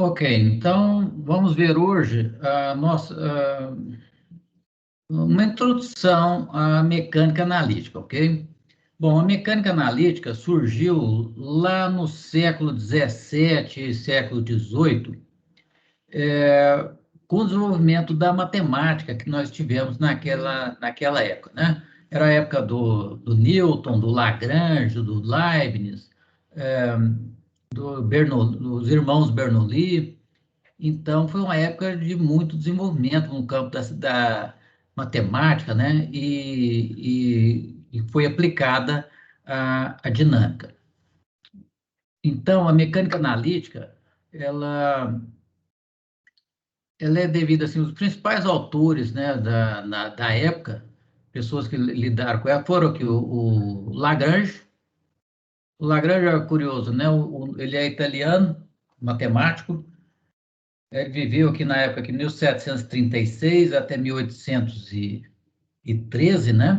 Ok, então vamos ver hoje uma introdução à mecânica analítica, ok? Bom, a mecânica analítica surgiu lá no século XVII e século XVIII, com o desenvolvimento da matemática que nós tivemos naquela época, né? Era a época do Newton, do Lagrange, do Leibniz, é, dos irmãos Bernoulli. Então, foi uma época de muito desenvolvimento no campo da matemática, né? E foi aplicada a dinâmica. Então, a mecânica analítica, ela, ela é devida, assim, os principais autores, né, da época, pessoas que lidaram com ela, foram aqui o Lagrange. O Lagrange é curioso, né? Ele é italiano, matemático. Ele viveu aqui na época de 1736 até 1813, né?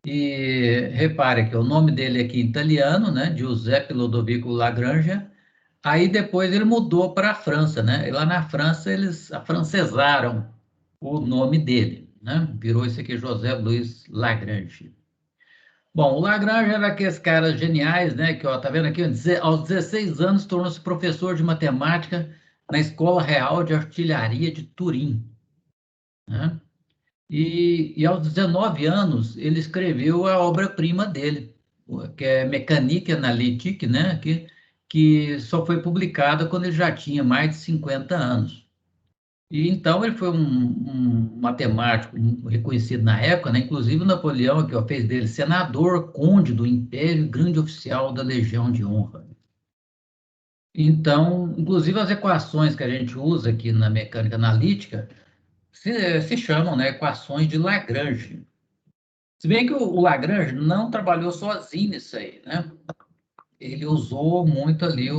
E repare que o nome dele aqui em italiano, né? Giuseppe Lodovico Lagrange. Aí depois ele mudou para a França, né? E lá na França eles afrancesaram o nome dele, né? Virou isso aqui José Luiz Lagrange. Bom, o Lagrange era aqueles caras geniais, né? Que, ó, tá vendo aqui, aos 16 anos tornou-se professor de matemática na Escola Real de Artilharia de Turim, né? E aos 19 anos ele escreveu a obra-prima dele, que é Mécanique Analytique, né? Que só foi publicada quando ele já tinha mais de 50 anos. E então ele foi um matemático reconhecido na época, né? Inclusive o Napoleão, que ó, fez dele senador, conde do Império, e grande oficial da Legião de Honra. Então, inclusive as equações que a gente usa aqui na mecânica analítica se chamam, né, equações de Lagrange. Se bem que o Lagrange não trabalhou sozinho nisso aí, né? Ele usou muito ali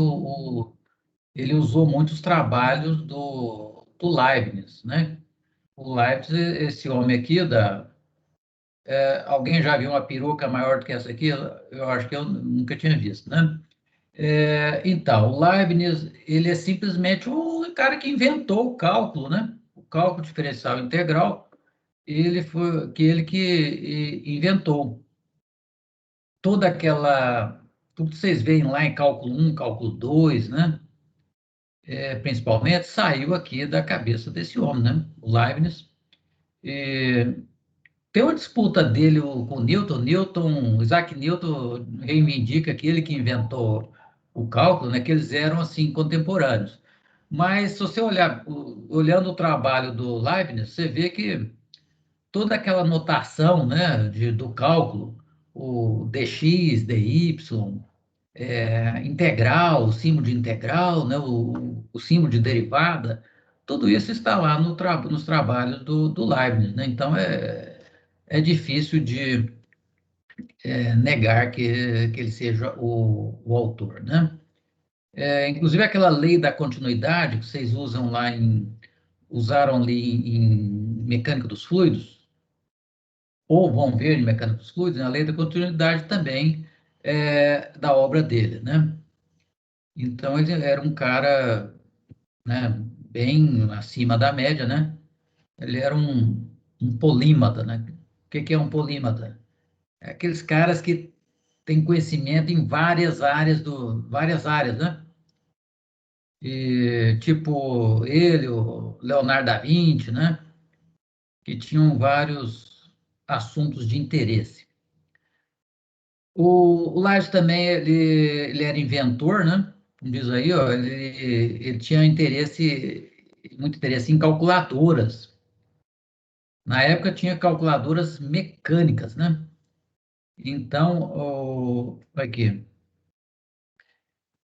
ele usou muitos trabalhos do Leibniz, né? O Leibniz, esse homem aqui, alguém já viu uma peruca maior do que essa aqui? Eu acho que eu nunca tinha visto, né? Então, o Leibniz, ele é simplesmente o cara que inventou o cálculo, né? O cálculo diferencial integral, ele que inventou tudo que vocês veem lá em cálculo 1, cálculo 2, né? Principalmente, saiu aqui da cabeça desse homem, né? O Leibniz. E tem uma disputa dele com o Newton, Isaac Newton reivindica que ele que inventou o cálculo, né, que eles eram assim contemporâneos. Mas se você olhando o trabalho do Leibniz, você vê que toda aquela notação, né, do cálculo, o dx, dy, integral, o símbolo de integral, né, o símbolo de derivada, tudo isso está lá nos trabalhos do Leibniz, né? Então é difícil de negar que ele seja o autor, né? Inclusive aquela lei da continuidade que vocês usaram ali em mecânica dos fluidos, ou vão ver em mecânica dos fluidos, né? A lei da continuidade também é da obra dele, né? Então ele era um cara, né, bem acima da média, né? Ele era um polímata, né? O que é um polímata? É aqueles caras que têm conhecimento em várias áreas, né? E, tipo ele, o Leonardo da Vinci, né? Que tinham vários assuntos de interesse. O Lage também, ele era inventor, né? Como diz aí, ó, ele tinha muito interesse em calculadoras. Na época tinha calculadoras mecânicas, né? Então, aqui.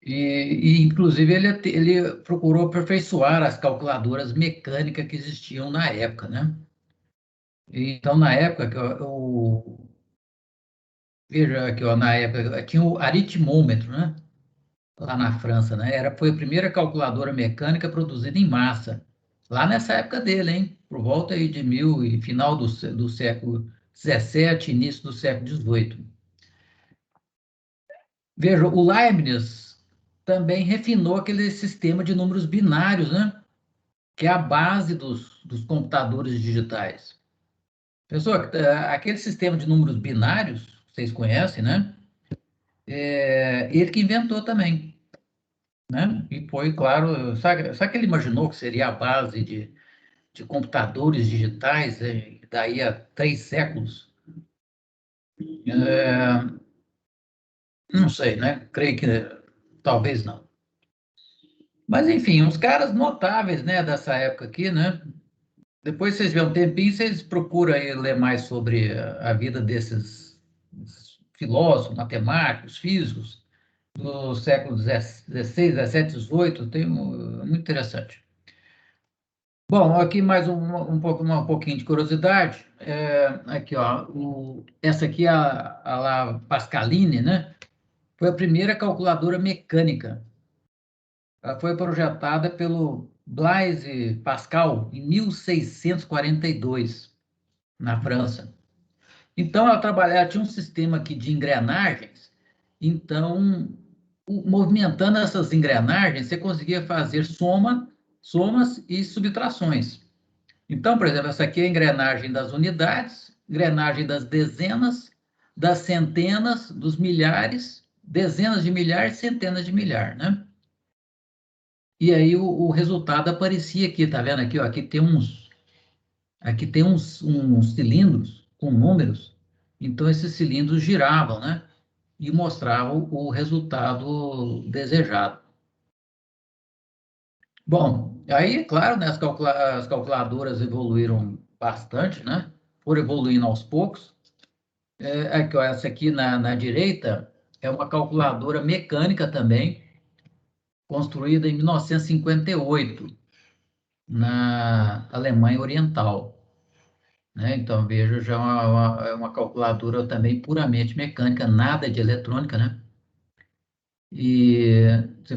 Inclusive, ele procurou aperfeiçoar as calculadoras mecânicas que existiam na época, né? Então, na época, veja aqui, ó, na época, tinha o aritmômetro, né? Lá na França, né? Foi a primeira calculadora mecânica produzida em massa. Lá nessa época dele, hein? Por volta aí de e final do século XVII, início do século XVIII. Veja, o Leibniz também refinou aquele sistema de números binários, né? Que é a base dos computadores digitais. Pessoal, aquele sistema de números binários, vocês conhecem, né? Ele que inventou também, né? E foi, claro, sabe que ele imaginou que seria a base de computadores digitais, daí a 3 séculos? É, não sei, né? Creio que talvez não. Mas, enfim, uns caras notáveis, né, dessa época aqui, né? Depois vocês vêem um tempinho, vocês procuram aí ler mais sobre a vida desses filósofos, matemáticos, físicos, do século XVI, XVII, XVIII, muito interessante. Bom, aqui mais um pouquinho de curiosidade. Aqui, ó, essa aqui é a lá Pascaline, né? Foi a primeira calculadora mecânica. Ela foi projetada pelo Blaise Pascal em 1642, na França. Então, ela tinha um sistema aqui de engrenagens, então, movimentando essas engrenagens, você conseguia fazer somas e subtrações. Então, por exemplo, essa aqui é a engrenagem das unidades, engrenagem das dezenas, das centenas, dos milhares, dezenas de milhares, centenas de milhares, né? E aí o resultado aparecia aqui, tá vendo aqui, ó, aqui tem uns cilindros com números, então esses cilindros giravam, né? E mostravam o resultado desejado. Bom, aí, claro, né, as calculadoras evoluíram bastante, né? Foram evoluindo aos poucos. Aqui, ó, essa aqui na direita é uma calculadora mecânica também, construída em 1958, na Alemanha Oriental. Né? Então, veja, já é uma calculadora também puramente mecânica, nada de eletrônica, né? E você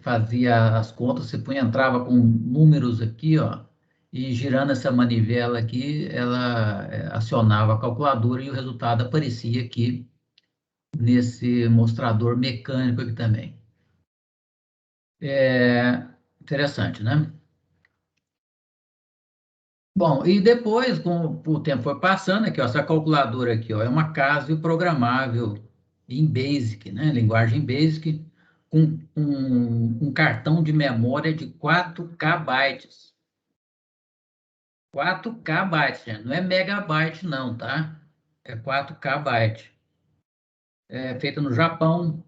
fazia as contas, você entrava com números aqui, ó, e girando essa manivela aqui, ela acionava a calculadora e o resultado aparecia aqui nesse mostrador mecânico aqui também. Interessante, né? Bom, e depois, com o tempo foi passando, aqui, ó, essa calculadora aqui, ó, é uma Casio programável em BASIC, né? Linguagem BASIC, com um cartão de memória de 4K bytes. 4K bytes, gente, não é megabyte não, tá? É 4K byte. É feita no Japão,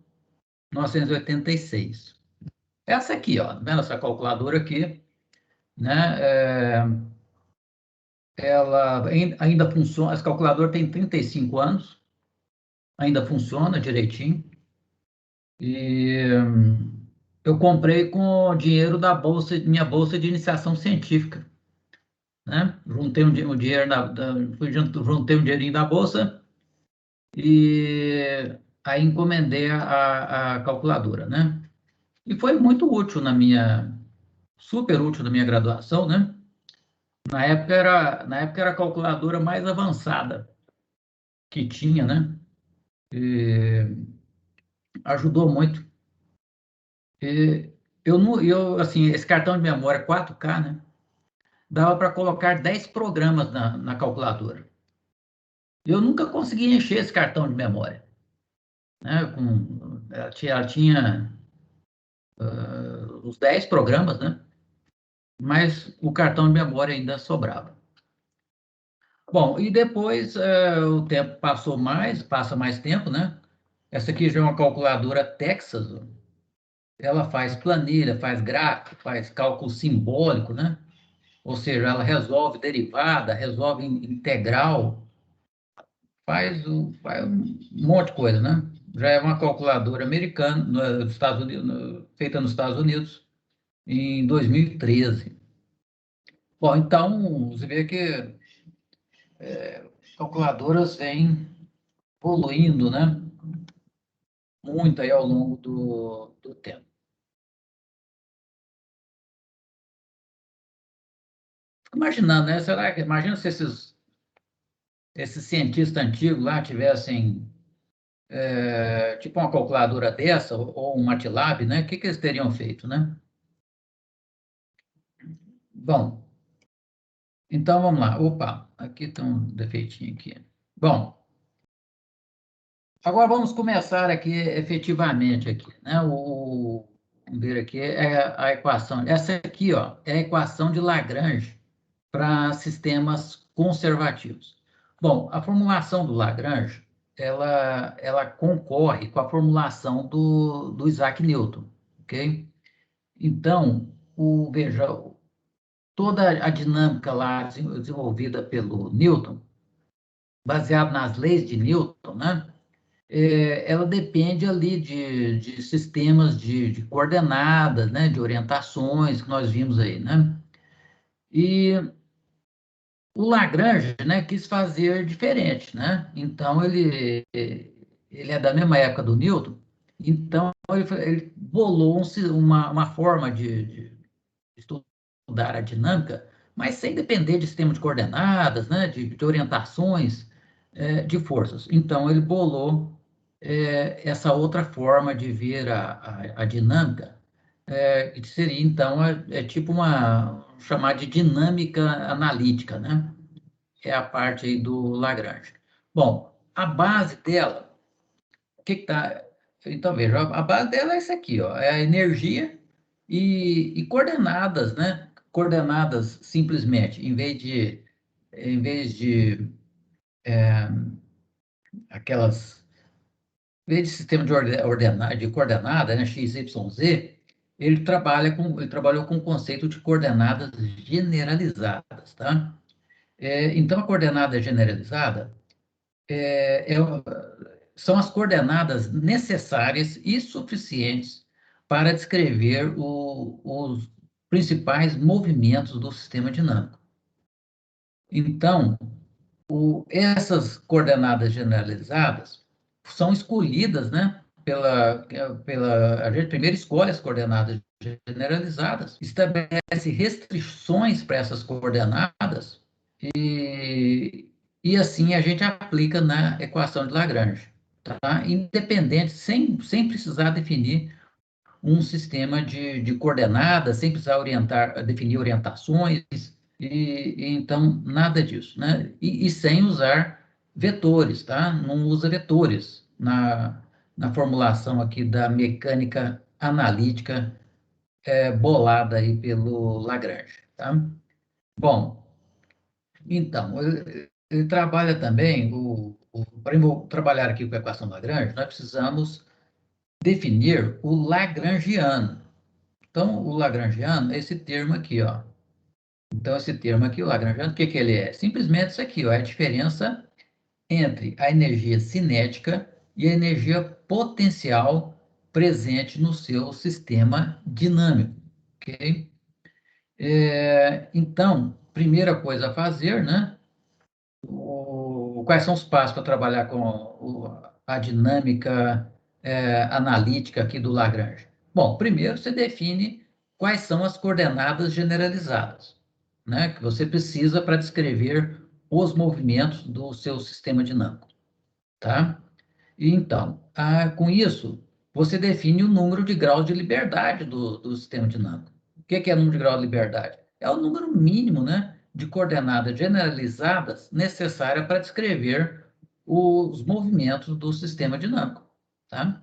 1986. Essa aqui, ó, tá vendo essa calculadora aqui, né? Ela ainda funciona, essa calculadora tem 35 anos, ainda funciona direitinho. E eu comprei com o dinheiro da bolsa, minha bolsa de iniciação científica, né? Juntei um dinheiro juntei um dinheirinho da bolsa e aí encomendei a calculadora, né? E foi muito útil super útil na minha graduação, né? Na época era a calculadora mais avançada que tinha, né? E ajudou muito. E assim, esse cartão de memória 4K, né? Dava para colocar 10 programas na calculadora. Eu nunca consegui encher esse cartão de memória, né? Ela tinha os 10 programas, né? Mas o cartão de memória ainda sobrava. Bom, e depois o tempo passa mais tempo, né? Essa aqui já é uma calculadora Texas, ó. Ela faz planilha, faz gráfico, faz cálculo simbólico, né? Ou seja, ela resolve derivada, resolve integral, faz um monte de coisa, né? Já é uma calculadora americana, nos Estados Unidos, feita nos Estados Unidos, em 2013. Bom, então, você vê que calculadoras vêm evoluindo, né? Muito aí ao longo do tempo. Fico imaginando, né? Imagina se esses cientistas antigos lá tivessem tipo uma calculadora dessa, ou um MATLAB, né? O que eles teriam feito, né? Bom, então vamos lá. Opa, aqui tem um defeitinho aqui. Bom, agora vamos começar aqui efetivamente aqui, né? Vamos ver aqui a equação. Essa aqui, ó, é a equação de Lagrange para sistemas conservativos. Bom, a formulação do Lagrange, ela concorre com a formulação do Isaac Newton, ok? Então, veja, toda a dinâmica lá desenvolvida pelo Newton, baseado nas leis de Newton, né? Ela depende ali de sistemas de coordenadas, né? De orientações que nós vimos aí, né? E o Lagrange, né, quis fazer diferente, né? Então ele é da mesma época do Newton, então ele bolou uma forma de estudar a dinâmica, mas sem depender de sistema de coordenadas, né, de orientações, de forças. Então ele bolou essa outra forma de ver a dinâmica, que seria então tipo uma chamar de dinâmica analítica, né? É a parte aí do Lagrange. Bom, a base dela, o que está. Então, veja, a base dela é essa aqui, ó, é a energia e coordenadas, né? Coordenadas simplesmente, em vez de aquelas, em vez de sistema de coordenada, né, x, y, z, ele trabalhou com o conceito de coordenadas generalizadas, tá? Então, a coordenada generalizada é, são as coordenadas necessárias e suficientes para descrever os principais movimentos do sistema dinâmico. Então, essas coordenadas generalizadas são escolhidas, né, a gente primeiro escolhe as coordenadas generalizadas, estabelece restrições para essas coordenadas e assim a gente aplica na equação de Lagrange, tá? Independente, sem precisar definir um sistema de coordenadas, sem precisar definir orientações, então nada disso, né? E sem usar vetores, tá? Não usa vetores na formulação aqui da mecânica analítica bolada aí pelo Lagrange, tá? Bom, então, ele trabalha também, para trabalhar aqui com a equação Lagrange, nós precisamos definir o lagrangiano. Então, o lagrangiano é esse termo aqui, ó. Então, esse termo aqui, o lagrangiano, o que que ele é? Simplesmente isso aqui, ó, é a diferença entre a energia cinética e a energia potencial presente no seu sistema dinâmico, ok? Então, primeira coisa a fazer, né? Quais são os passos para trabalhar com a dinâmica analítica aqui do Lagrange? Bom, primeiro você define quais são as coordenadas generalizadas, né, que você precisa para descrever os movimentos do seu sistema dinâmico, tá? E então, com isso, você define o número de graus de liberdade do sistema dinâmico. O que é o número de graus de liberdade? É o número mínimo, né, de coordenadas generalizadas necessária para descrever os movimentos do sistema dinâmico, tá?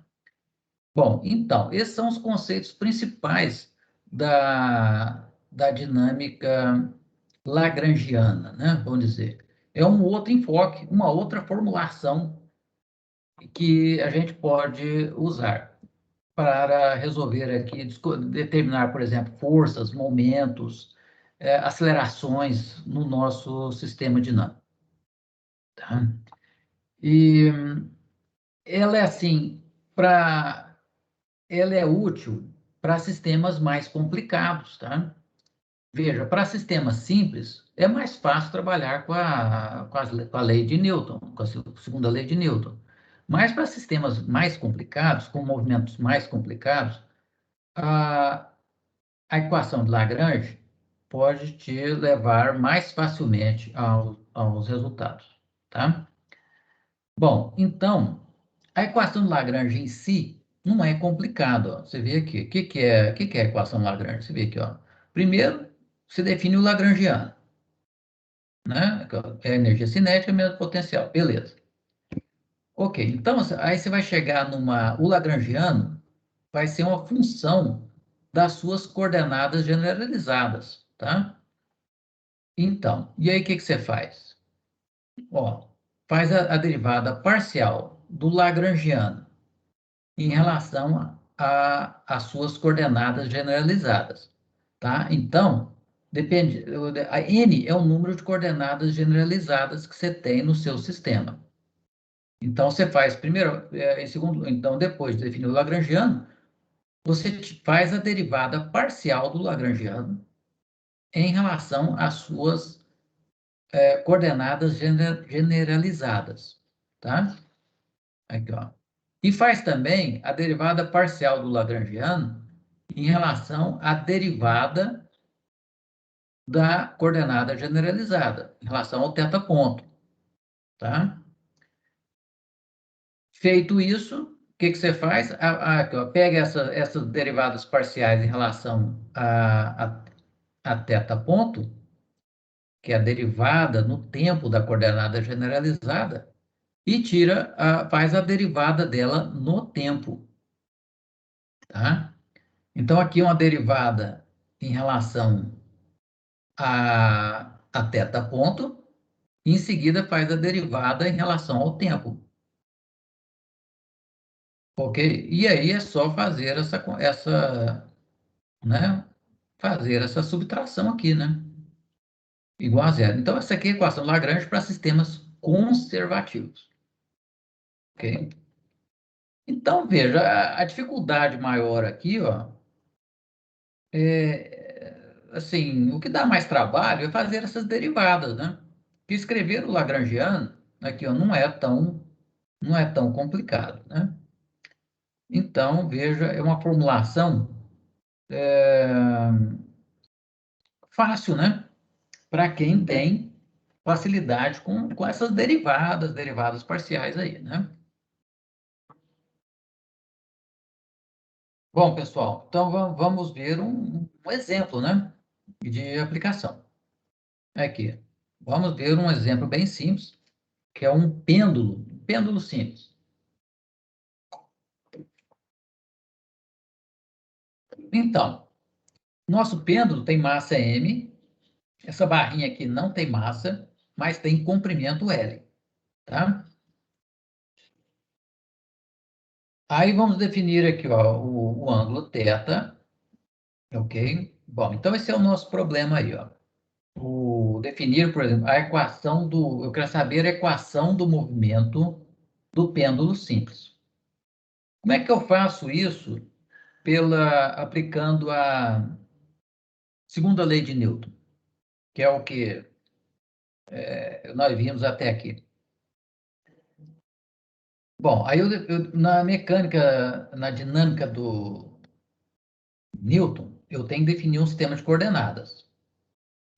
Bom, então, esses são os conceitos principais da dinâmica lagrangiana, né, vamos dizer. É um outro enfoque, uma outra formulação que a gente pode usar para resolver aqui, determinar, por exemplo, forças, momentos, acelerações no nosso sistema dinâmico. Tá? E ela é assim, ela é útil para sistemas mais complicados, tá? Veja, para sistemas simples, é mais fácil trabalhar com a lei de Newton, com a segunda lei de Newton. Mas para sistemas mais complicados, com movimentos mais complicados, a, a equação de Lagrange pode te levar mais facilmente aos resultados, tá? Bom, então, A equação de Lagrange em si não é complicado. Ó. Você vê aqui, o que é a equação de Lagrange? Você vê aqui, ó. Primeiro, você define o lagrangiano, né? É a energia cinética menos potencial, beleza. Ok, então aí você vai chegar numa. O lagrangiano vai ser uma função das suas coordenadas generalizadas, tá? Então, e aí o que que você faz? Ó, faz a derivada parcial do lagrangiano em relação às suas coordenadas generalizadas, tá? Então, depende, a n é o número de coordenadas generalizadas que você tem no seu sistema. Então, você faz primeiro, em segundo, então, depois de definir o lagrangiano, você faz a derivada parcial do lagrangiano em relação às suas coordenadas generalizadas, tá? Aqui, ó. E faz também a derivada parcial do lagrangiano em relação à derivada da coordenada generalizada, em relação ao θ ponto, tá? Feito isso, o que que você faz? Aqui, ó, pega essas derivadas parciais em relação a θ ponto, que é a derivada no tempo da coordenada generalizada, e faz a derivada dela no tempo, tá? Então, aqui uma derivada em relação a θ ponto, e em seguida faz a derivada em relação ao tempo, ok? E aí é só fazer né, fazer essa subtração aqui, né? Igual a zero. Então, essa aqui é a equação Lagrange para sistemas conservativos, ok? Então, veja, a dificuldade maior aqui, ó, assim, o que dá mais trabalho é fazer essas derivadas, né? Que escrever o lagrangiano aqui, ó, não é tão complicado, né? Então, veja, é uma formulação fácil, né? Para quem tem facilidade com essas derivadas parciais aí, né? Bom, pessoal, então vamos ver um exemplo, né? De aplicação. Aqui, vamos ver um exemplo bem simples, que é um pêndulo simples. Então, nosso pêndulo tem massa m, essa barrinha aqui não tem massa, mas tem comprimento L, tá? Aí vamos definir aqui, ó, o ângulo θ, ok? Bom, então esse é o nosso problema aí, ó. Definir, por exemplo, eu quero saber a equação do movimento do pêndulo simples. Como é que eu faço isso? Aplicando a segunda lei de Newton, que é o que nós vimos até aqui. Bom, aí na mecânica, na dinâmica do Newton, eu tenho que definir um sistema de coordenadas,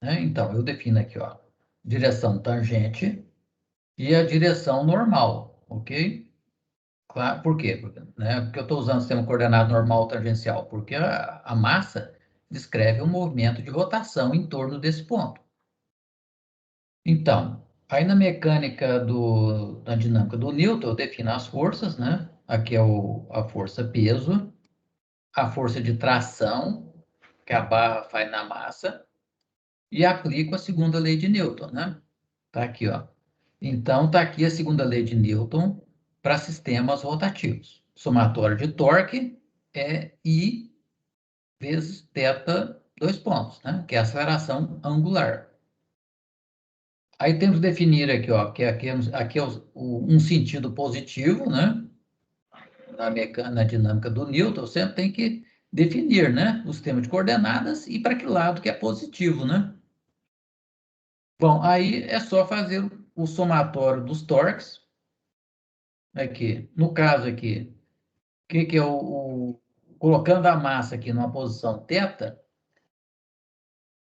né? Então, eu defino aqui, ó, direção tangente e a direção normal, ok? Claro, por quê? Porque eu estou usando o sistema coordenado normal tangencial? Porque a massa descreve um movimento de rotação em torno desse ponto. Então, aí na mecânica da dinâmica do Newton, eu defino as forças, né? Aqui é a força peso, a força de tração, que a barra faz na massa, e aplico a segunda lei de Newton, né? Tá aqui, ó. Então, tá aqui a segunda lei de Newton para sistemas rotativos. Somatório de torque é I vezes θ, dois pontos, né? Que é a aceleração angular. Aí temos que definir aqui, ó, que aqui é um sentido positivo, né? Na dinâmica do Newton, você tem que definir, né? O sistema de coordenadas e para que lado que é positivo, né? Bom, aí é só fazer o somatório dos torques. Aqui, no caso aqui, o que é colocando a massa aqui numa posição θ,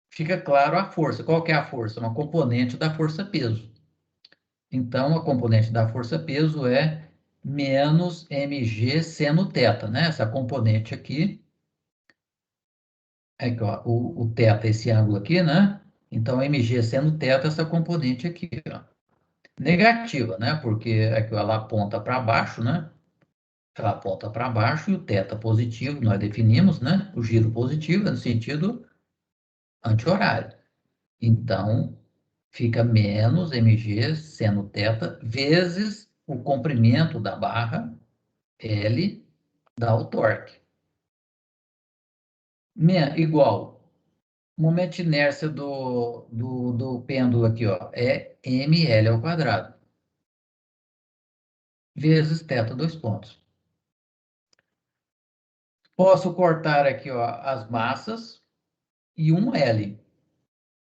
fica claro a força. Qual que é a força? Uma componente da força-peso. Então, a componente da força-peso é menos mg seno θ, né? Essa componente aqui, aqui ó, o θ, esse ângulo aqui, né? Então, mg seno θ, essa componente aqui, ó. Negativa, né? Porque aqui ó, ela aponta para baixo, né? Ela aponta para baixo e o θ positivo, nós definimos, né? O giro positivo é no sentido anti-horário. Então, fica menos mg seno θ vezes o comprimento da barra, L, dá o torque. Igual, momento de inércia do pêndulo aqui, ó, é ml ao quadrado, vezes θ, dois pontos. Posso cortar aqui, ó, as massas e um L,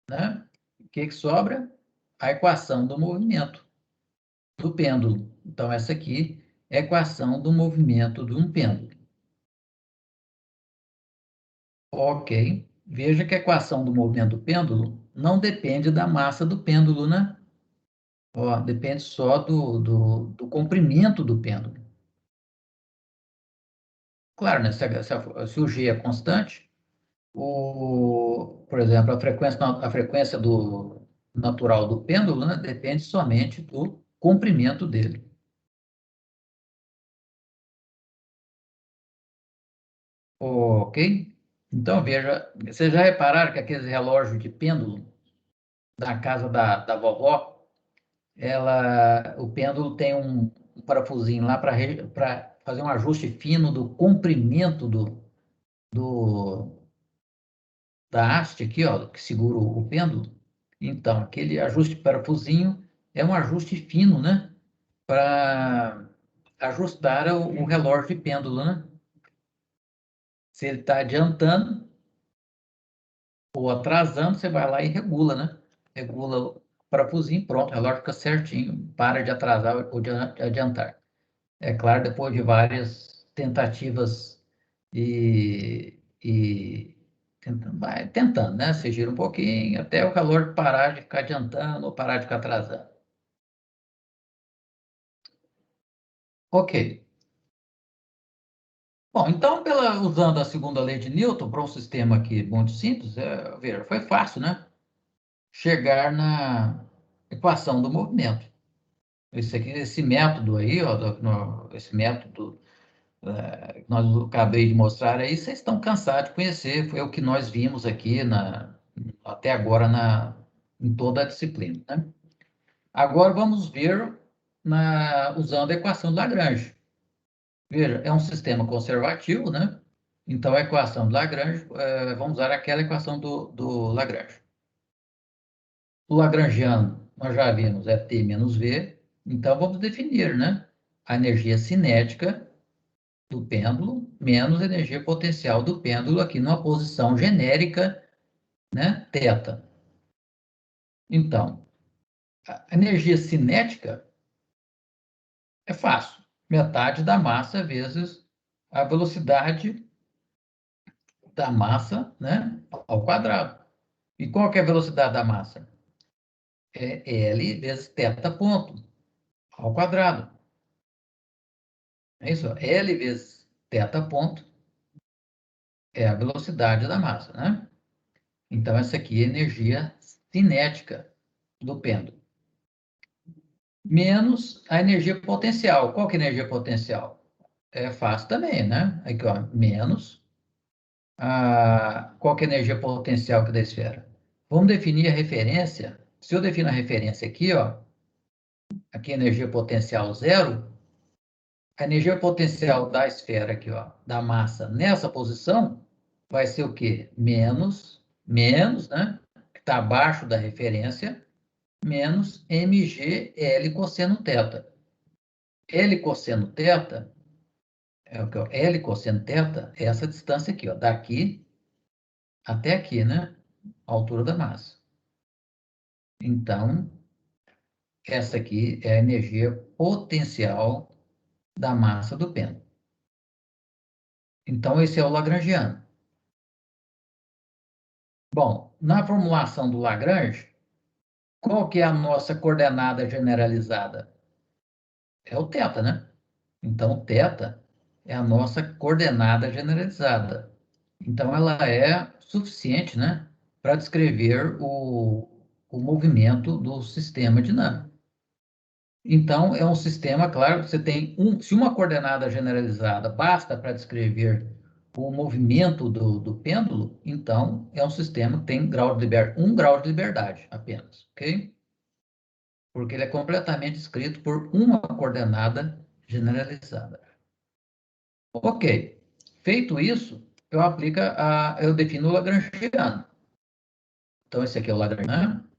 né? O que sobra? A equação do movimento do pêndulo. Então, essa aqui é a equação do movimento de um pêndulo. Ok. Veja que a equação do movimento do pêndulo não depende da massa do pêndulo, né? Ó, depende só do comprimento do pêndulo. Claro, né? Se o G é constante, por exemplo, a frequência natural do pêndulo, né, depende somente do comprimento dele. Ok? Então, veja, vocês já repararam que aqueles relógios de pêndulo da casa da vovó, o pêndulo tem um parafusinho lá para fazer um ajuste fino do comprimento do, da haste aqui, ó, que segura o pêndulo. Então, aquele ajuste parafusinho é um ajuste fino, né? Para ajustar o relógio de pêndulo, né? Se ele está adiantando ou atrasando, você vai lá e regula, né? Regula o parafusinho, pronto, o relógio fica certinho, para de atrasar ou de adiantar. É claro, depois de várias tentativas e vai tentando, né? Você gira um pouquinho até o relógio parar de ficar adiantando ou parar de ficar atrasando. Ok. Bom, então, usando a segunda lei de Newton para um sistema aqui muito simples, veja, foi fácil, né? Chegar na equação do movimento. Esse método aí, ó, esse método que nós acabei de mostrar aí, vocês estão cansados de conhecer, foi o que nós vimos aqui até agora em toda a disciplina, né? Agora vamos ver usando a equação de Lagrange. Veja, é um sistema conservativo, né? Então, a equação de Lagrange, vamos usar aquela equação do Lagrange. O lagrangiano, nós já vimos, é T menos V. Então, vamos definir, né? A energia cinética do pêndulo menos a energia potencial do pêndulo aqui numa posição genérica, né? Θ. Então, a energia cinética é fácil. Metade da massa vezes a velocidade da massa, né? Ao quadrado. E qual que é a velocidade da massa? É L vezes θ ponto ao quadrado. É isso? L vezes θ ponto é a velocidade da massa, né? Então, essa aqui é a energia cinética do pêndulo. Menos a energia potencial. Qual que é a energia potencial? É fácil também, né? Aqui, ó, menos qual que é a energia potencial aqui da esfera? Vamos definir a referência. Se eu defino a referência aqui, ó, aqui a energia potencial zero, a energia potencial da esfera aqui, ó, da massa nessa posição, vai ser o quê? Menos, né? Que está abaixo da referência, menos mg L cosseno θ. L cosseno θ é o que, ó, L cosseno θ é essa distância aqui, ó, daqui até aqui, né? A altura da massa. Então, essa aqui é a energia potencial da massa do pêndulo. Então, esse é o lagrangiano. Bom, na formulação do Lagrange, qual que é a nossa coordenada generalizada? É o θ, né? Então, θ é a nossa coordenada generalizada. Então, ela é suficiente, né, para descrever o movimento do sistema dinâmico. Então, é um sistema, claro, você tem se uma coordenada generalizada basta para descrever o movimento do pêndulo, então é um sistema que tem um grau de liberdade apenas, ok? Porque ele é completamente descrito por uma coordenada generalizada. Ok. Feito isso, eu defino o lagrangiano. Então, esse aqui é o lagrangiano.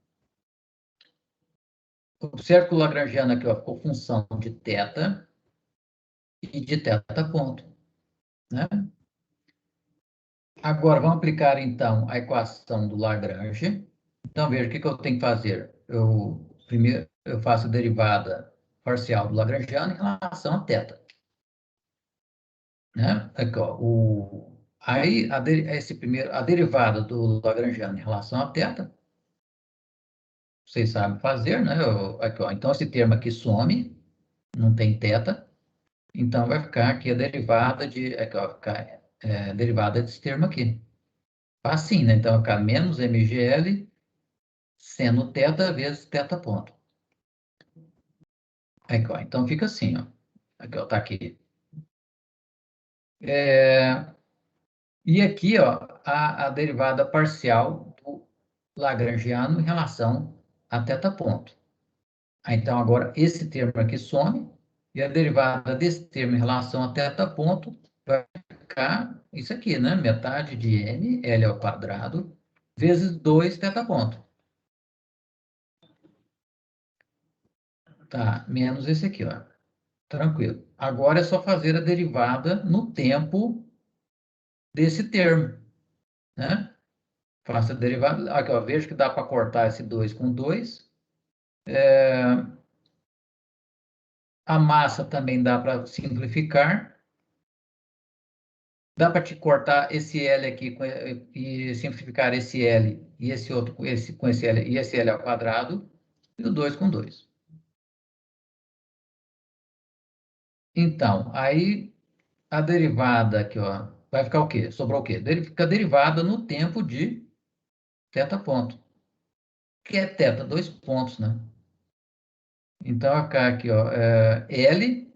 Observe que o lagrangiano aqui ó, ficou função de θ e de θ ponto, né? Agora, vamos aplicar, então, a equação do Lagrange. Então, veja, o que eu tenho que fazer? Primeiro, eu faço a derivada parcial do Lagrangiano em relação a θ. Né? Aqui, ó, aí, a derivada do Lagrangiano em relação a θ, vocês sabem fazer, né? Aqui, ó, então, esse termo aqui some, não tem θ. Então, vai ficar aqui a derivada aqui, ó, ficar, derivada desse termo aqui. Assim, né? Então, vai ficar menos mgl seno θ vezes θ ponto. Aqui, ó, então, fica assim, ó. Aqui, ó, tá aqui. E aqui, ó, a derivada parcial do lagrangiano em relação a θ ponto. Então, agora, esse termo aqui some, e a derivada desse termo em relação a θ ponto vai ficar isso aqui, né? Metade de n, L ao quadrado, vezes 2 θ ponto. Tá, menos esse aqui, ó. Tranquilo. Agora é só fazer a derivada no tempo desse termo, né? Faço a derivada. Aqui, ó, vejo que dá para cortar esse 2 com 2. A massa também dá para simplificar. Dá para te cortar esse L aqui e simplificar esse L e esse outro com esse L e esse L ao quadrado e o 2 com 2. Então, aí a derivada aqui, ó, vai ficar o quê? Sobrou o quê? Fica derivada no tempo de θ ponto, que é θ, 2 pontos, né? Então, aqui, ó, L,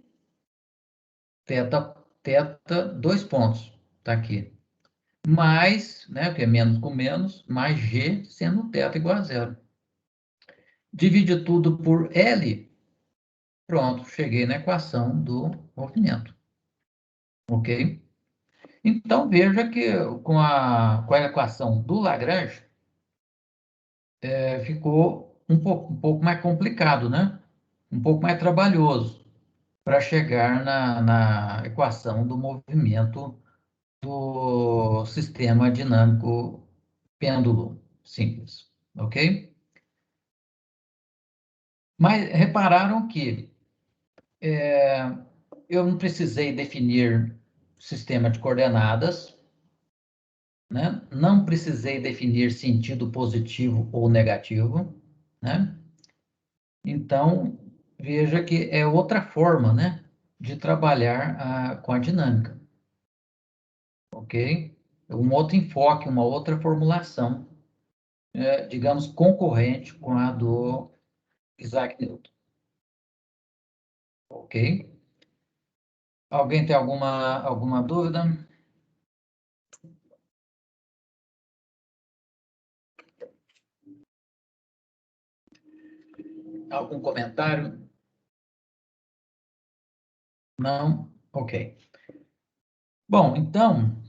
θ, 2 pontos, tá aqui. Mais, né, que é menos com menos, mais G, sendo θ igual a zero. Divide tudo por L, pronto, cheguei na equação do movimento. Ok? Então, veja que com a equação do Lagrange, ficou um pouco mais complicado, né? Um pouco mais trabalhoso para chegar na equação do movimento do sistema dinâmico pêndulo simples, ok? Mas repararam que eu não precisei definir sistema de coordenadas, né? Não precisei definir sentido positivo ou negativo, né? Então, veja que é outra forma, né, de trabalhar com a dinâmica, ok? Um outro enfoque, uma outra formulação, digamos, concorrente com a do Isaac Newton, ok? Alguém tem alguma dúvida? Algum comentário? Não? Ok. Bom, então,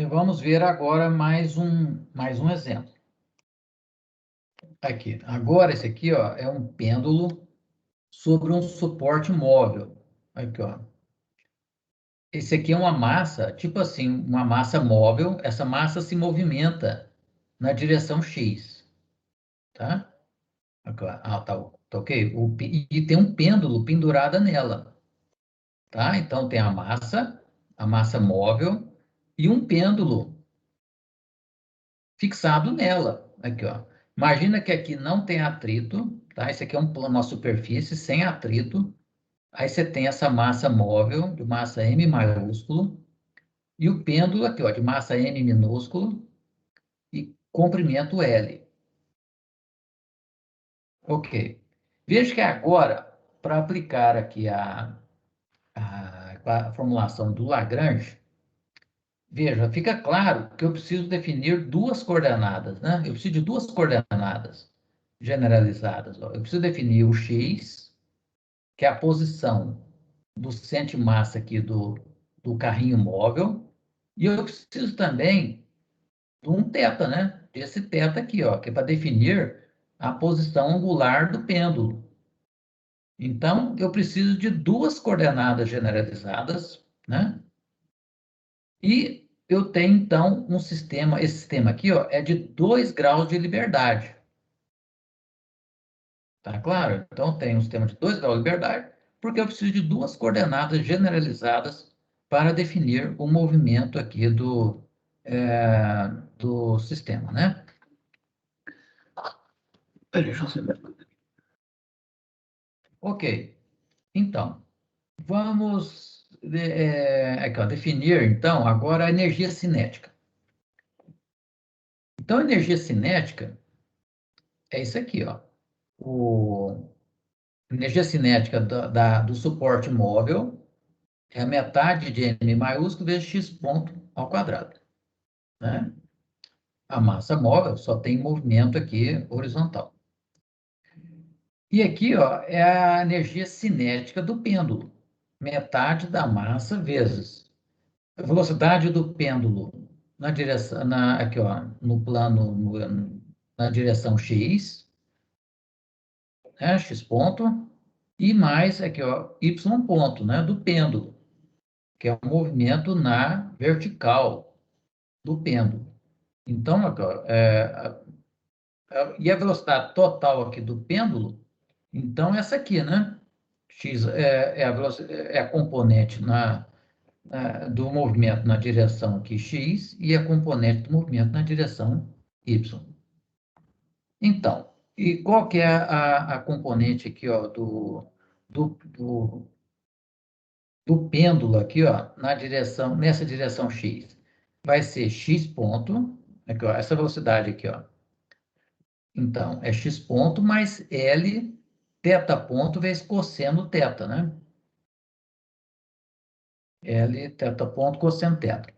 vamos ver agora mais um exemplo. Aqui. Agora, esse aqui, ó, é um pêndulo sobre um suporte móvel. Aqui, ó. Esse aqui é uma massa, tipo assim, uma massa móvel. Essa massa se movimenta na direção X, tá? Aqui, ó. Tá ok? E tem um pêndulo pendurado nela, tá? Então, tem a massa móvel e um pêndulo fixado nela. Aqui, ó. Imagina que aqui não tem atrito, tá? Esse aqui é uma superfície sem atrito. Aí você tem essa massa móvel, de massa M maiúsculo, e o pêndulo aqui, ó, de massa M minúsculo e comprimento L. Ok. Veja que agora, para aplicar aqui a formulação do Lagrange, veja, fica claro que eu preciso definir duas coordenadas, né? Eu preciso de duas coordenadas generalizadas. Ó. Eu preciso definir o x, que é a posição do centro de massa aqui do carrinho móvel, e eu preciso também de um θ, né? Desse θ aqui, ó, que é para definir a posição angular do pêndulo. Então, eu preciso de duas coordenadas generalizadas, né? E eu tenho, então, um sistema, esse sistema aqui, ó, é de 2 graus de liberdade. Tá claro? Então, eu tenho um sistema de 2 graus de liberdade, porque eu preciso de duas coordenadas generalizadas para definir o movimento aqui do sistema, né? Deixa eu ver. Ok. Então, vamos aqui, ó, definir, então, agora a energia cinética. Então, a energia cinética é isso aqui, ó. Energia cinética do suporte móvel é a metade de m maiúsculo vezes x ponto ao quadrado, né? A massa móvel só tem movimento aqui horizontal. E aqui, ó, é a energia cinética do pêndulo. Metade da massa vezes a velocidade do pêndulo na direção, aqui, ó, no plano, na direção x, né, x ponto, e mais aqui, ó, y ponto, né, do pêndulo, que é o movimento na vertical do pêndulo. Então, aqui, ó, e a velocidade total aqui do pêndulo, então, é essa aqui, né? X é a componente do movimento na direção aqui x e a componente do movimento na direção y. Então, e qual que é a componente aqui, ó, do, do, do pêndulo aqui, ó, nessa direção x? Vai ser x ponto, aqui, ó, essa velocidade aqui, ó. Então, é x ponto mais L θ ponto vezes cosseno θ, né? L θ ponto cosseno θ.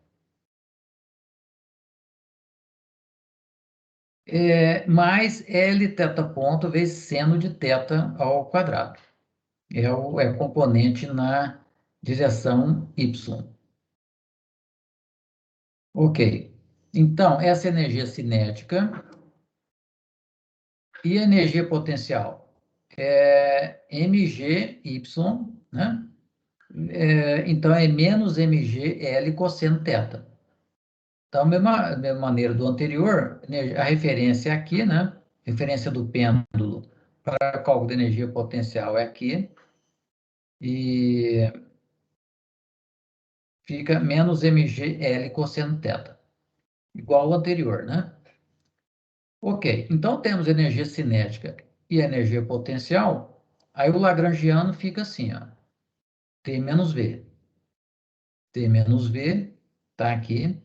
Mais L θ ponto vezes seno de θ ao quadrado. É o componente na direção y. Ok. Então, essa energia cinética e a energia potencial é mgy, né? Então, é menos mgl cosseno θ. Então, mesma maneira do anterior, a referência é aqui, né? Referência do pêndulo para cálculo de energia potencial é aqui. E fica menos mgl cosseno θ, igual ao anterior, né? Ok, então temos energia cinética e energia potencial, aí o lagrangiano fica assim, ó, T menos V. T menos V, tá aqui.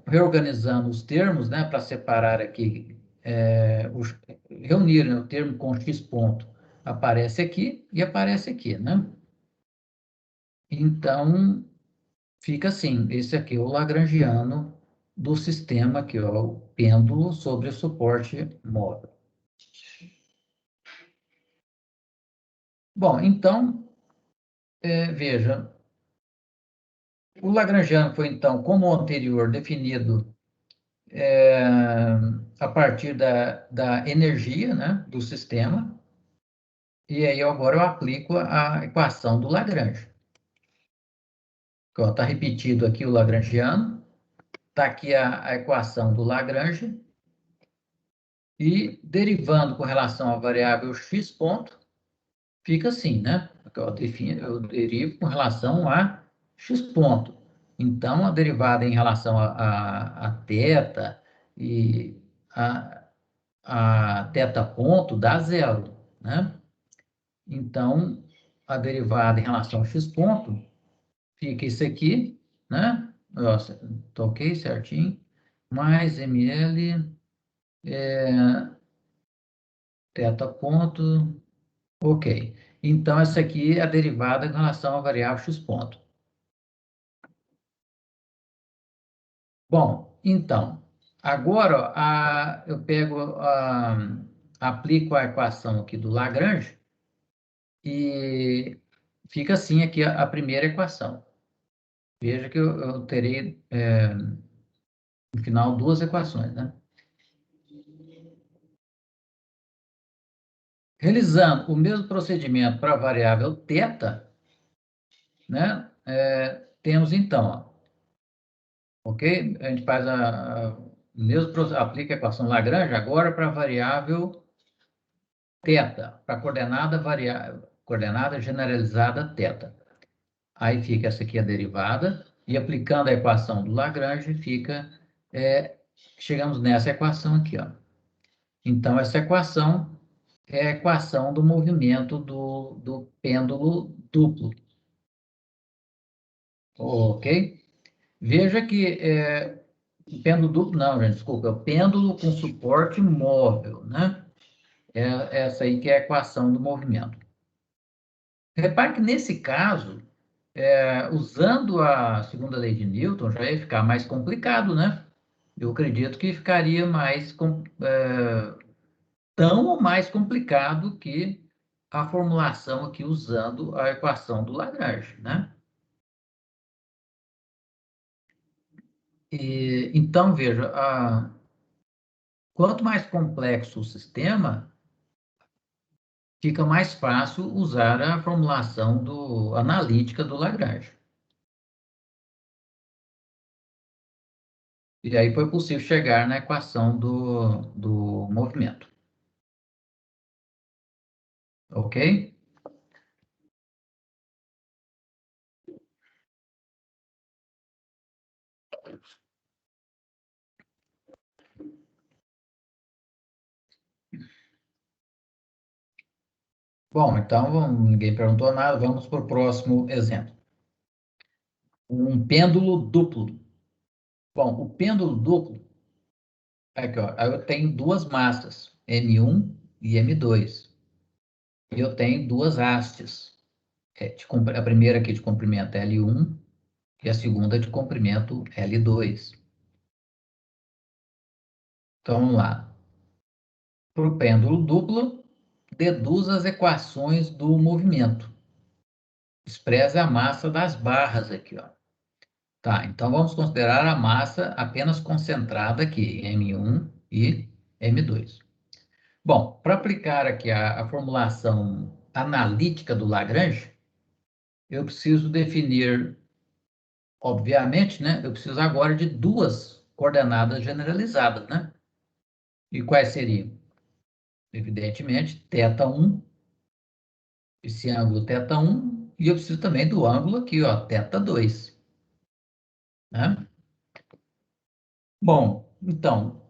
Reorganizando os termos, né, para separar aqui, reunir, né, o termo com x ponto aparece aqui e aparece aqui, né? Então, fica assim, esse aqui é o lagrangiano do sistema aqui, ó, o pêndulo sobre o suporte móvel. Bom, então, veja, o lagrangiano foi, então, como o anterior, definido a partir da energia, né, do sistema, e aí agora eu aplico a equação do Lagrange. Está repetido aqui o lagrangiano, está aqui a equação do Lagrange, e derivando com relação à variável x ponto, fica assim, né? Eu derivo com relação a x ponto. Então, a derivada em relação a θ e a θ ponto dá zero, né? Então, a derivada em relação ao x ponto fica isso aqui, né? Toquei certinho. Mais ml, θ ponto, ok. Então, essa aqui é a derivada em relação à variável x ponto. Bom, então, agora ó, eu aplico a equação aqui do Lagrange e fica assim aqui a primeira equação. Veja que eu terei, no final, duas equações, né? Realizando o mesmo procedimento para a variável θ, né? Temos então, ó, ok? A gente faz aplica a equação Lagrange agora para a variável θ, para a coordenada generalizada θ. Aí fica essa aqui a derivada, e aplicando a equação do Lagrange, chegamos nessa equação aqui, ó. Então, essa equação é a equação do movimento do pêndulo duplo. Ok? Veja que o pêndulo duplo, não, gente, desculpa, é o pêndulo com suporte móvel, né? Essa aí que é a equação do movimento. Repare que nesse caso, usando a segunda lei de Newton, já ia ficar mais complicado, né? Eu acredito que ficaria tão ou mais complicado que a formulação aqui usando a equação do Lagrange, né? Então, veja, quanto mais complexo o sistema, fica mais fácil usar a formulação analítica do Lagrange. E aí foi possível chegar na equação do movimento. Ok? Bom, então ninguém perguntou nada, vamos para o próximo exemplo. Um pêndulo duplo. Bom, o pêndulo duplo, aqui, ó, eu tenho duas massas, M1 e M2. E eu tenho duas hastes. A primeira aqui de comprimento é L1 e a segunda de comprimento L2. Então, vamos lá. Para o pêndulo duplo, deduz as equações do movimento. Expressa a massa das barras aqui, ó. Tá, então vamos considerar a massa apenas concentrada aqui, M1 e M2. Bom, para aplicar aqui a formulação analítica do Lagrange, eu preciso definir, obviamente, né? Eu preciso agora de duas coordenadas generalizadas, né? E quais seriam? Evidentemente, θ1, esse ângulo θ1, e eu preciso também do ângulo aqui, ó, θ2, né? Bom, então,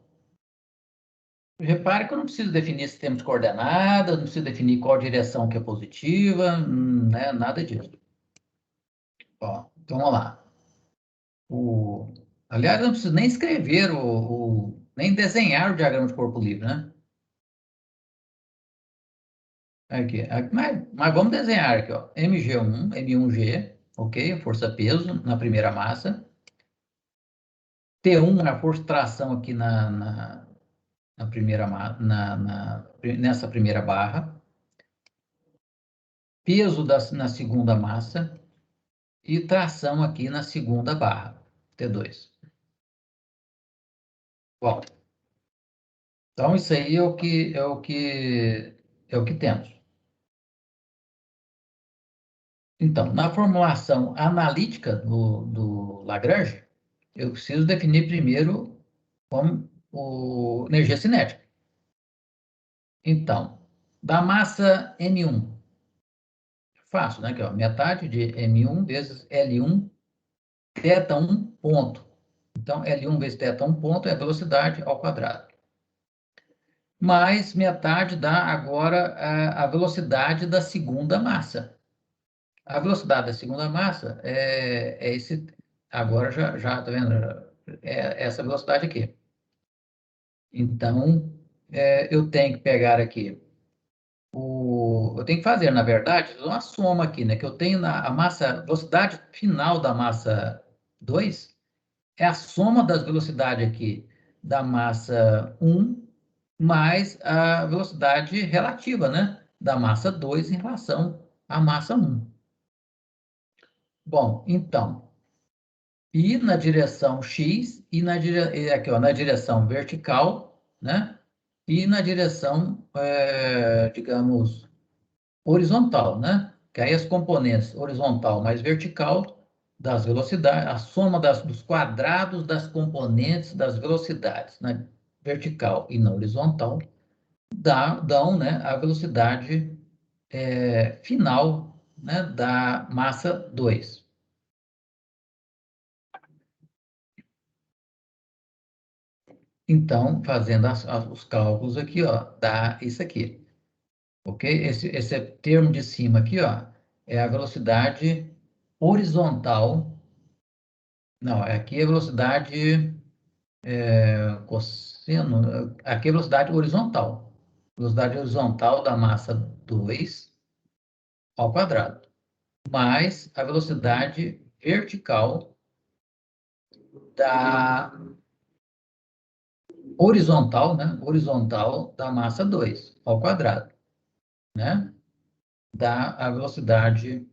repare que eu não preciso definir sistema de coordenadas, não preciso definir qual direção que é positiva, né? Nada disso. Ó, então, vamos lá. Aliás, eu não preciso nem escrever, nem desenhar o diagrama de corpo livre, né? Aqui, mas vamos desenhar aqui, ó. MG1, M1G, ok? Força-peso na primeira massa. T1 é a força de tração aqui nessa primeira barra. Peso na segunda massa. E tração aqui na segunda barra, T2. Bom, então isso aí é o que temos. Então, na formulação analítica do Lagrange, eu preciso definir primeiro energia cinética. Então, da massa M1, fácil, né? Aqui, ó, metade de M1 vezes L1, θ1 ponto. Então, L1 vezes θ1 ponto é a velocidade ao quadrado. mais metade dá agora a velocidade da segunda massa. A velocidade da segunda massa é esse, agora já tá vendo? É essa velocidade aqui. Então, eu tenho que pegar aqui, eu tenho que fazer, na verdade, uma soma aqui, né? Que eu tenho a massa, velocidade final da massa 2 é a soma das velocidades aqui da massa 1 mais a velocidade relativa, né? Da massa 2 em relação à massa 1. Bom, então, e na direção x e aqui, ó, na direção vertical, né? E na direção, digamos, horizontal, né? Que aí as componentes horizontal mais vertical das velocidades, a soma dos quadrados das componentes das velocidades, né? Vertical e na horizontal, dão, né, a velocidade final, né, da massa 2. Então, fazendo os cálculos aqui, ó, dá isso aqui, ok? Esse termo de cima aqui, ó, é a velocidade horizontal. Não, aqui é velocidade cosseno, aqui é velocidade horizontal. Velocidade horizontal da massa 2 ao quadrado, mais a velocidade vertical da horizontal, né? Horizontal da massa 2 ao quadrado, né? Dá a velocidade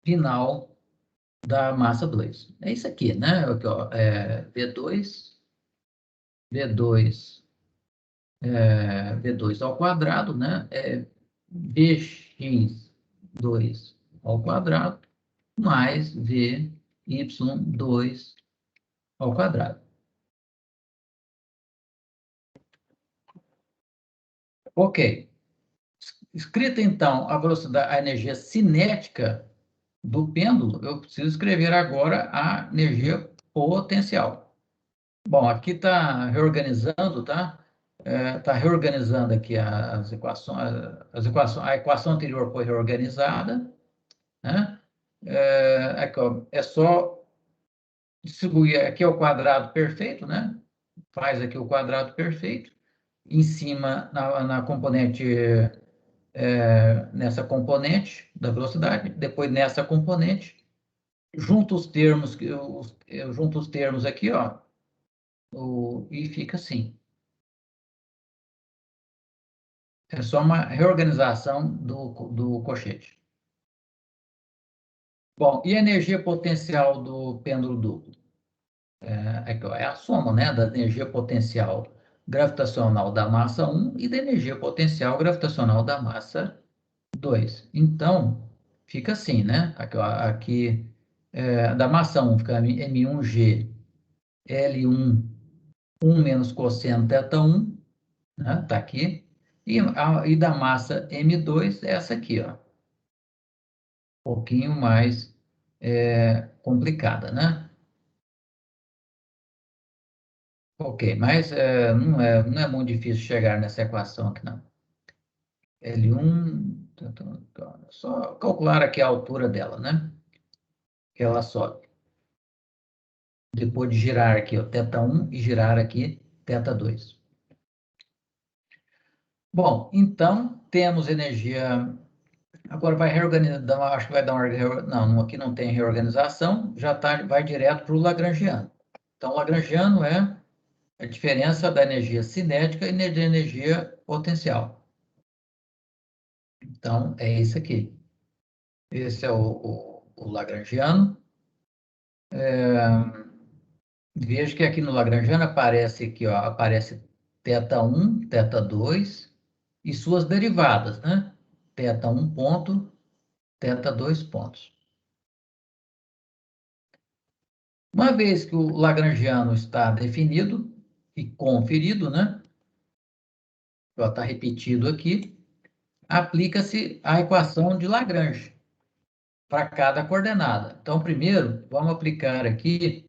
final da massa 2. É isso aqui, né? Aqui, ó, V2, V2, V2 ao quadrado, né? Vx2 ao quadrado, mais Vy2 ao quadrado. Ok. Escrita, então, a velocidade, a energia cinética do pêndulo, eu preciso escrever agora a energia potencial. Bom, aqui está reorganizando, tá? Está reorganizando aqui a equação anterior foi reorganizada, né? Aqui, ó, é só distribuir, aqui é o quadrado perfeito, né? Faz aqui o quadrado perfeito, em cima, na componente, nessa componente da velocidade, depois nessa componente, junto os termos, junto os termos aqui, ó, e fica assim. É só uma reorganização do cochete. Bom, e a energia potencial do pêndulo duplo? É a soma, né, da energia potencial gravitacional da massa 1 e da energia potencial gravitacional da massa 2. Então, fica assim, né? Aqui, ó, da massa 1 fica M1G L1 1 menos cosseno θ1, né? Tá aqui. E da massa M2 é essa aqui, ó. Um pouquinho mais complicada, né? Ok, mas não é muito difícil chegar nessa equação aqui, não. L1, só calcular aqui a altura dela, né? Que ela sobe. Depois de girar aqui, ó, θ1 e girar aqui θ2. Bom, então temos energia. Agora vai reorganizar, acho que vai dar uma. Não, aqui não tem reorganização, vai direto para o Lagrangiano. Então, o Lagrangiano é a diferença da energia cinética e da energia potencial. Então, é isso aqui. Esse é o Lagrangiano. Veja que aqui no Lagrangiano aparece aqui, ó, aparece θ1, θ2 e suas derivadas, né? θ1 ponto, θ2 pontos. Uma vez que o Lagrangiano está definido e conferido, né? Já está repetido aqui, aplica-se a equação de Lagrange para cada coordenada. Então, primeiro, vamos aplicar aqui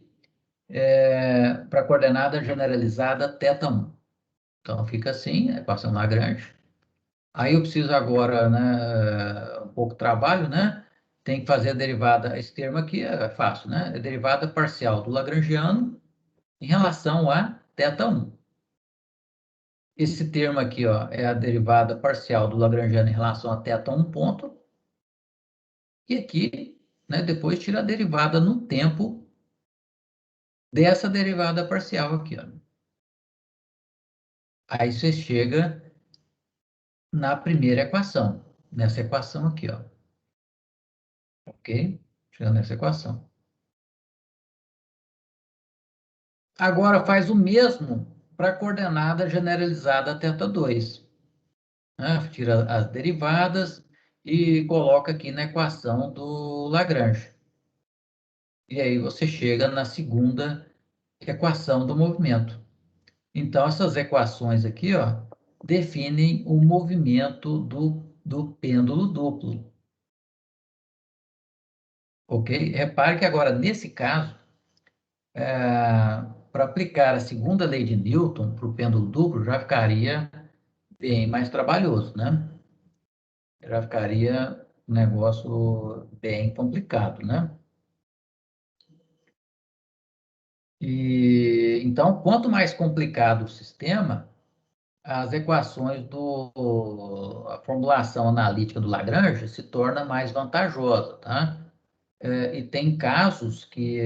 para a coordenada generalizada θ1. Então, fica assim, a equação Lagrange. Aí eu preciso agora, né, um pouco de trabalho, né? Tem que fazer a derivada, esse termo aqui é fácil, né? É a derivada parcial do lagrangiano em relação a θ1. Esse termo aqui, ó, é a derivada parcial do lagrangiano em relação a θ1 ponto. E aqui, né, depois tira a derivada no tempo dessa derivada parcial aqui, ó. Aí você chega na primeira equação, nessa equação aqui, ó. Ok? Chega nessa equação. Agora faz o mesmo para a coordenada generalizada θ2. Né? Tira as derivadas e coloca aqui na equação do Lagrange. E aí você chega na segunda equação do movimento. Então, essas equações aqui, ó, definem o movimento do pêndulo duplo. Ok? Repare que agora, nesse caso, para aplicar a segunda lei de Newton para o pêndulo duplo, já ficaria bem mais trabalhoso, né? Já ficaria um negócio bem complicado, né? E então, quanto mais complicado o sistema, as equações a formulação analítica do Lagrange se torna mais vantajosa, tá? E tem casos que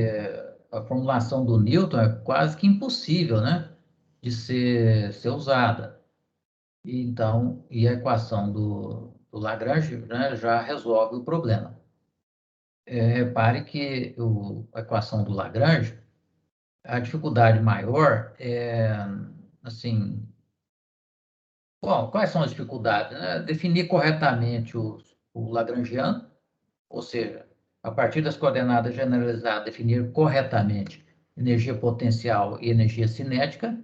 a formulação do Newton é quase que impossível, né? De ser usada. E a equação do Lagrange, né, já resolve o problema. Repare que a equação do Lagrange, a dificuldade maior é, assim, bom, quais são as dificuldades, né? Definir corretamente o lagrangiano, ou seja, a partir das coordenadas generalizadas, definir corretamente energia potencial e energia cinética,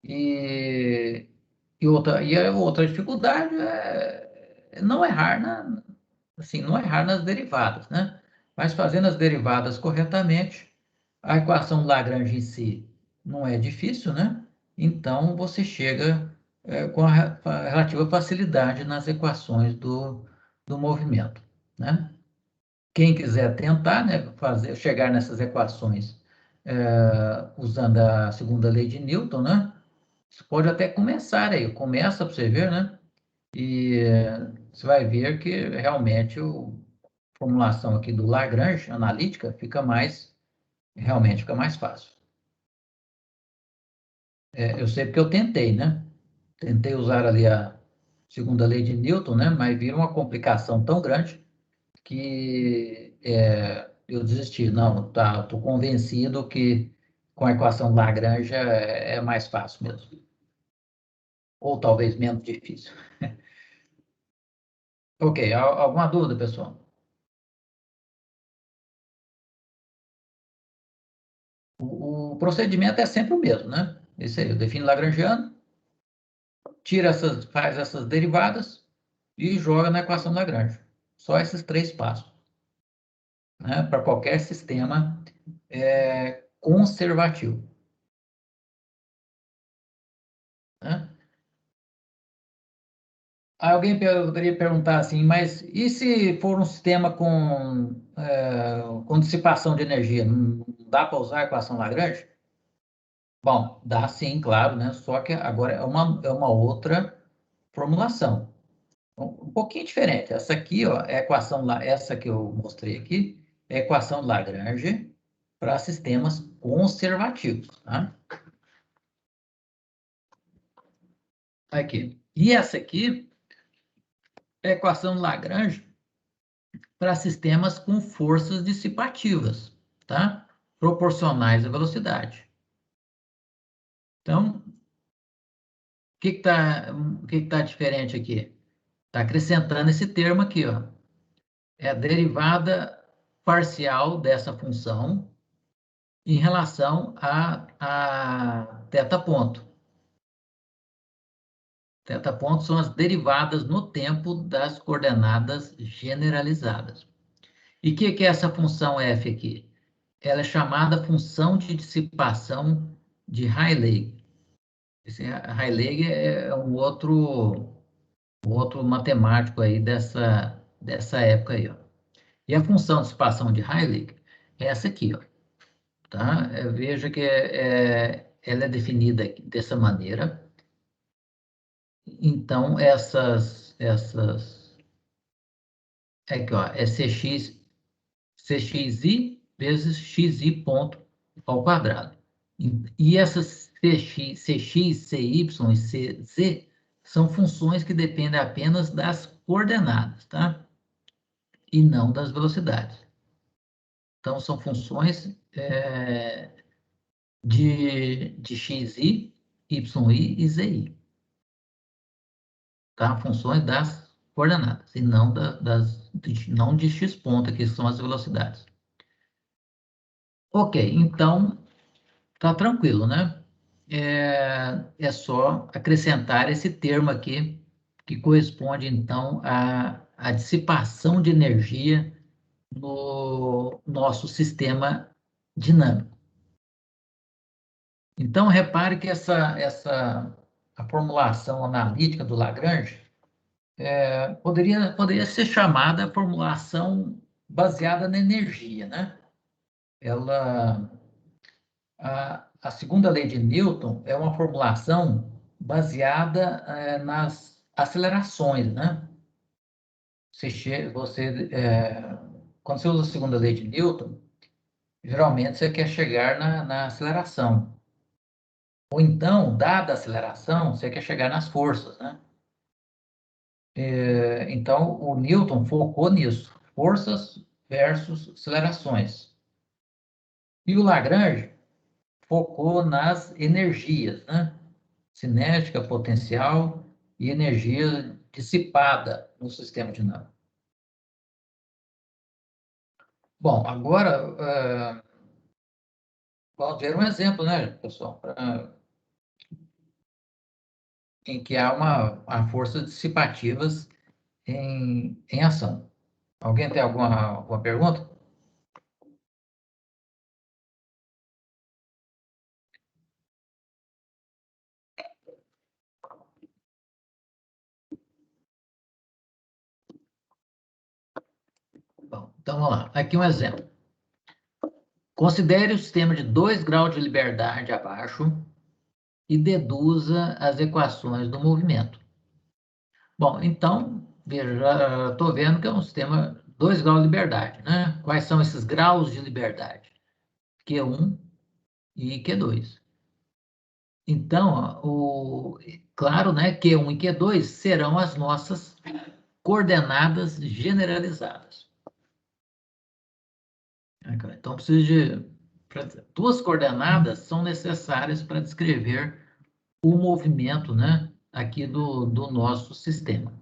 e, e a outra dificuldade é não errar assim, não errar nas derivadas, né? Mas fazendo as derivadas corretamente, a equação Lagrange em si não é difícil, né? Então você chega com a relativa facilidade nas equações do movimento, né? Quem quiser tentar, né, chegar nessas equações usando a segunda lei de Newton, né? Você pode até começar aí, começa para você ver, né? E você vai ver que realmente a formulação aqui do Lagrange analítica realmente fica mais fácil. Eu sei porque eu tentei, né? Tentei usar ali a segunda lei de Newton, né? Mas vira uma complicação tão grande que eu desisti. Não, tá, estou convencido que com a equação Lagrange é mais fácil mesmo. Ou talvez menos difícil. Ok, alguma dúvida, pessoal? O procedimento é sempre o mesmo, né? Esse aí, eu defino Lagrangiano, faz essas derivadas e joga na equação Lagrange. Só esses três passos, né? Para qualquer sistema conservativo, né? Alguém poderia perguntar assim, mas e se for um sistema com dissipação de energia? Não dá para usar a equação Lagrange? Bom, dá sim, claro, né? Só que agora é uma outra formulação. Um pouquinho diferente. Essa aqui, ó, é a equação lá, essa que eu mostrei aqui, é a equação Lagrange para sistemas conservativos, tá? Aqui. E essa aqui é a equação Lagrange para sistemas com forças dissipativas, tá? Proporcionais à velocidade. Então, o que que tá diferente aqui? Está acrescentando esse termo aqui, ó. É a derivada parcial dessa função em relação a θ ponto. Θ ponto são as derivadas no tempo das coordenadas generalizadas. E o que é essa função f aqui? Ela é chamada função de dissipação de Rayleigh. Esse Rayleigh é um outro matemático aí dessa época aí, ó. E a função de dissipação de Rayleigh é essa aqui, ó, tá? Veja que ela é definida dessa maneira. Então, aqui, ó, é CXI vezes XI ponto ao quadrado. E essas CX, CY e CZ são funções que dependem apenas das coordenadas, tá? E não das velocidades. Então, são funções de XI, YI e ZI. Tá? Funções das coordenadas, e não, não de x ponto, que são as velocidades. Ok, então, tá tranquilo, né? É só acrescentar esse termo aqui, que corresponde, então, à dissipação de energia no nosso sistema dinâmico. Então, repare que a formulação analítica do Lagrange poderia ser chamada formulação baseada na energia, né? Ela, a segunda lei de Newton é uma formulação baseada nas acelerações, né? Quando você usa a segunda lei de Newton, geralmente você quer chegar na aceleração. Ou então, dada a aceleração, você quer chegar nas forças, né? Então, o Newton focou nisso, forças versus acelerações. E o Lagrange focou nas energias, né? Cinética, potencial e energia dissipada no sistema dinâmico. Bom, agora vamos ver um exemplo, né, pessoal, em que há uma forças dissipativas em ação. Alguém tem alguma pergunta? Bom, então vamos lá. Aqui um exemplo. Considere o sistema de 2 graus de liberdade abaixo e deduza as equações do movimento. Bom, então, veja, estou vendo que é um sistema 2 graus de liberdade, né? Quais são esses graus de liberdade? Q1 e Q2. Então, claro, né, Q1 e Q2 serão as nossas coordenadas generalizadas. Então, duas coordenadas são necessárias para descrever o movimento, né, aqui do nosso sistema.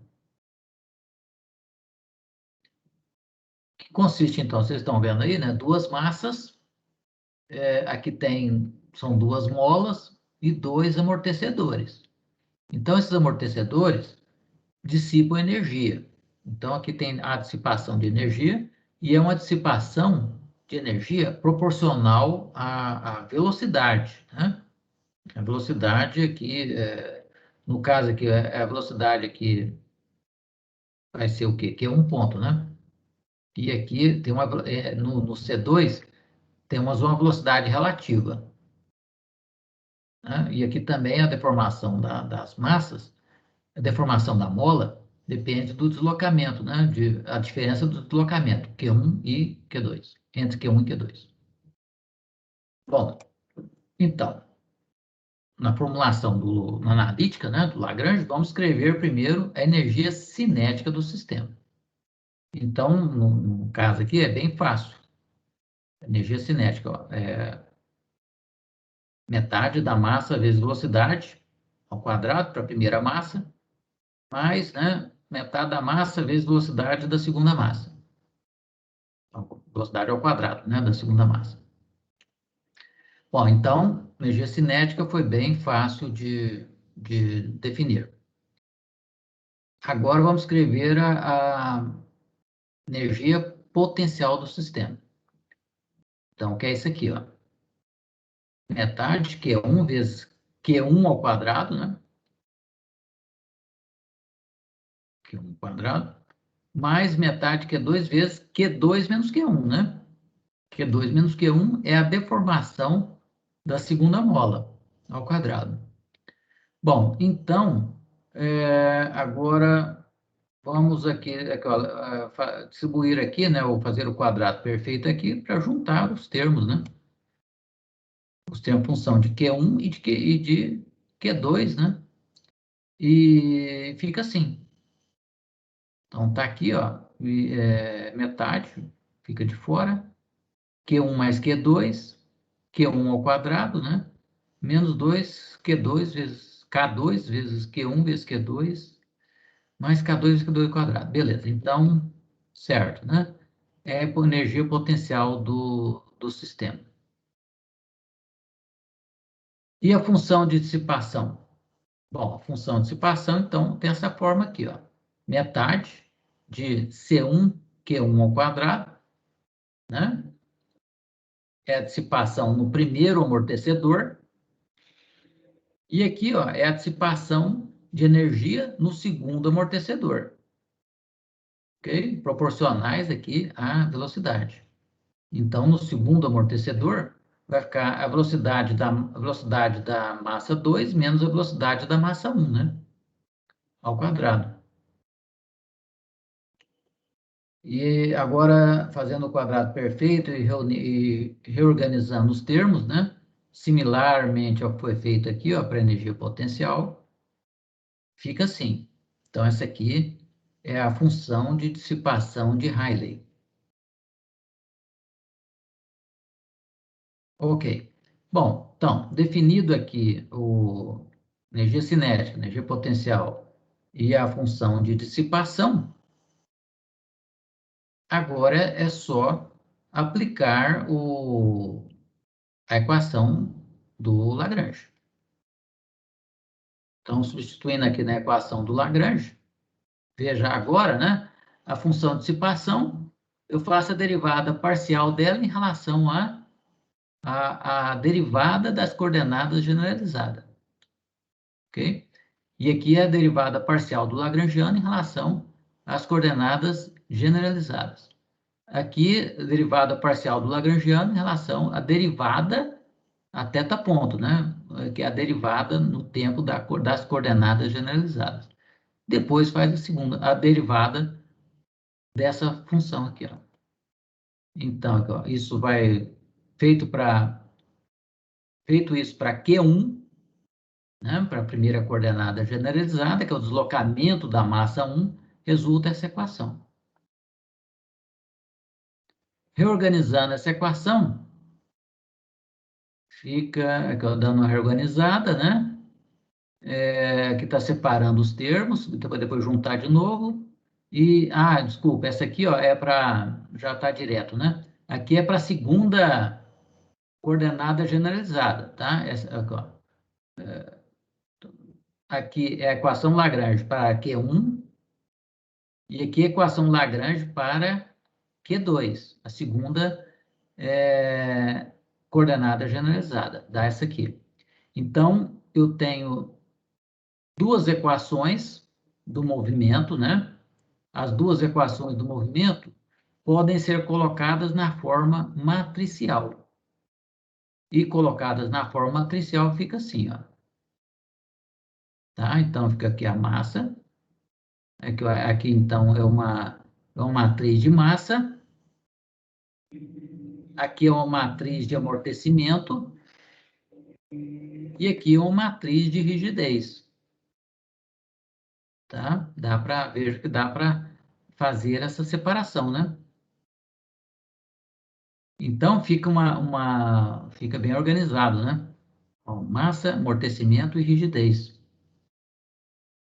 Que consiste, então, vocês estão vendo aí, né, duas massas, aqui são duas molas e dois amortecedores. Então, esses amortecedores dissipam energia. Então, aqui tem a dissipação de energia, e é uma dissipação de energia proporcional à velocidade, né? A velocidade aqui, no caso aqui, a velocidade aqui vai ser o quê? Que é um ponto, né? E aqui tem no C2 temos uma velocidade relativa, né? E aqui também a deformação das massas, a deformação da mola depende do deslocamento, né? A diferença do deslocamento, Q1 e Q2, entre Q1 e Q2. Bom, então, na formulação na analítica, né, do Lagrange, vamos escrever primeiro a energia cinética do sistema. Então, no caso aqui, é bem fácil. Energia cinética, ó, metade da massa vezes velocidade ao quadrado para a primeira massa, mais, né, metade da massa vezes velocidade da segunda massa. Velocidade ao quadrado, né, da segunda massa. Bom, então, energia cinética foi bem fácil de definir. Agora vamos escrever a energia potencial do sistema. Então, que é isso aqui, ó. Metade, que é 1 vezes Q1 ao quadrado, né? Q1 ao quadrado, mais metade Q2 vezes Q2 menos Q1, né? Q2 menos Q1 é a deformação da segunda mola ao quadrado. Bom, então, agora vamos aqui ó, distribuir aqui, né, ou fazer o quadrado perfeito aqui para juntar os termos, né? Os termos função de Q1 e de Q2, né? E fica assim. Então, tá aqui, ó, metade fica de fora, Q1 mais Q2, Q1 ao quadrado, né? Menos 2, Q2 vezes K2 vezes Q1 vezes Q2, mais K2 vezes Q2 ao quadrado. Beleza, então, certo, né? É a energia potencial do sistema. E a função de dissipação? Bom, a função de dissipação, então, tem essa forma aqui, ó. Metade de C1, Q1 ao quadrado, né? É a dissipação no primeiro amortecedor. E aqui, ó, é a dissipação de energia no segundo amortecedor. Ok? Proporcionais aqui à velocidade. Então, no segundo amortecedor, vai ficar a velocidade da massa 2 menos a velocidade da massa 1, né? Ao quadrado. E agora, fazendo o quadrado perfeito e reorganizando os termos, né? Similarmente ao que foi feito aqui, ó, para energia potencial, fica assim. Então, essa aqui é a função de dissipação de Rayleigh. Ok. Bom, então, definido aqui o energia cinética, energia potencial e a função de dissipação, agora é só aplicar a equação do Lagrange. Então, substituindo aqui na equação do Lagrange, veja agora, né? A função de dissipação, eu faço a derivada parcial dela em relação a derivada das coordenadas generalizadas. Ok? E aqui é a derivada parcial do Lagrangiano em relação às coordenadas generalizadas. Aqui, a derivada parcial do Lagrangiano em relação à derivada a θ ponto, né? Que é a derivada no tempo das coordenadas generalizadas. Depois faz a derivada dessa função aqui, ó. Então, aqui, ó, isso vai feito isso para Q1, né, para a primeira coordenada generalizada, que é o deslocamento da massa 1, resulta essa equação. Reorganizando essa equação, fica aqui, ó, dando uma reorganizada, né? Que está separando os termos, depois juntar de novo. E, desculpa, essa aqui, ó, é para, já está direto, né? Aqui é para a segunda coordenada generalizada, tá? Essa, aqui, ó. Aqui é a equação Lagrange para Q1 e aqui é a equação Lagrange para Q2, a segunda coordenada generalizada, dá essa aqui. Então, eu tenho duas equações do movimento, né? As duas equações do movimento podem ser colocadas na forma matricial. E colocadas na forma matricial fica assim, ó. Tá? Então, fica aqui a massa. Aqui então, é uma matriz de massa. Aqui é uma matriz de amortecimento. E aqui é uma matriz de rigidez. Tá? Veja que dá para fazer essa separação, né? Então, fica bem organizado, né? Ó, massa, amortecimento e rigidez.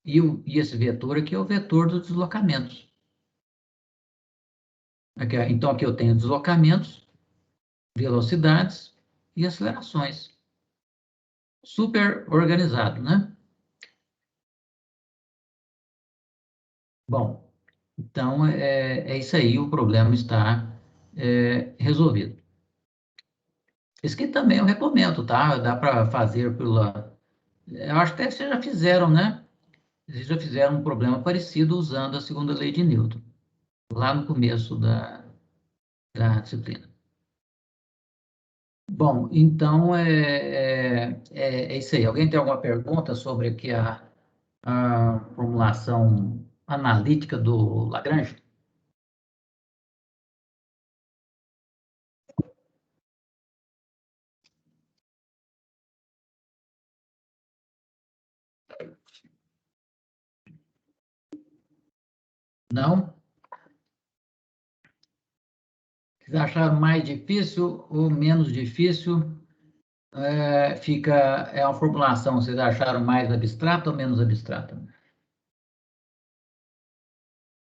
E esse vetor aqui é o vetor dos deslocamentos. Então, aqui eu tenho deslocamentos, velocidades e acelerações. Super organizado, né? Bom, então é isso aí, o problema está resolvido. Esse aqui também eu recomendo, tá? Dá para fazer Eu acho que até vocês já fizeram, né? Vocês já fizeram um problema parecido usando a segunda lei de Newton, lá no começo da disciplina. Bom, então é isso aí. Alguém tem alguma pergunta sobre aqui a formulação analítica do Lagrange? Não? Vocês acharam mais difícil ou menos difícil? É uma formulação, vocês acharam mais abstrata ou menos abstrata? O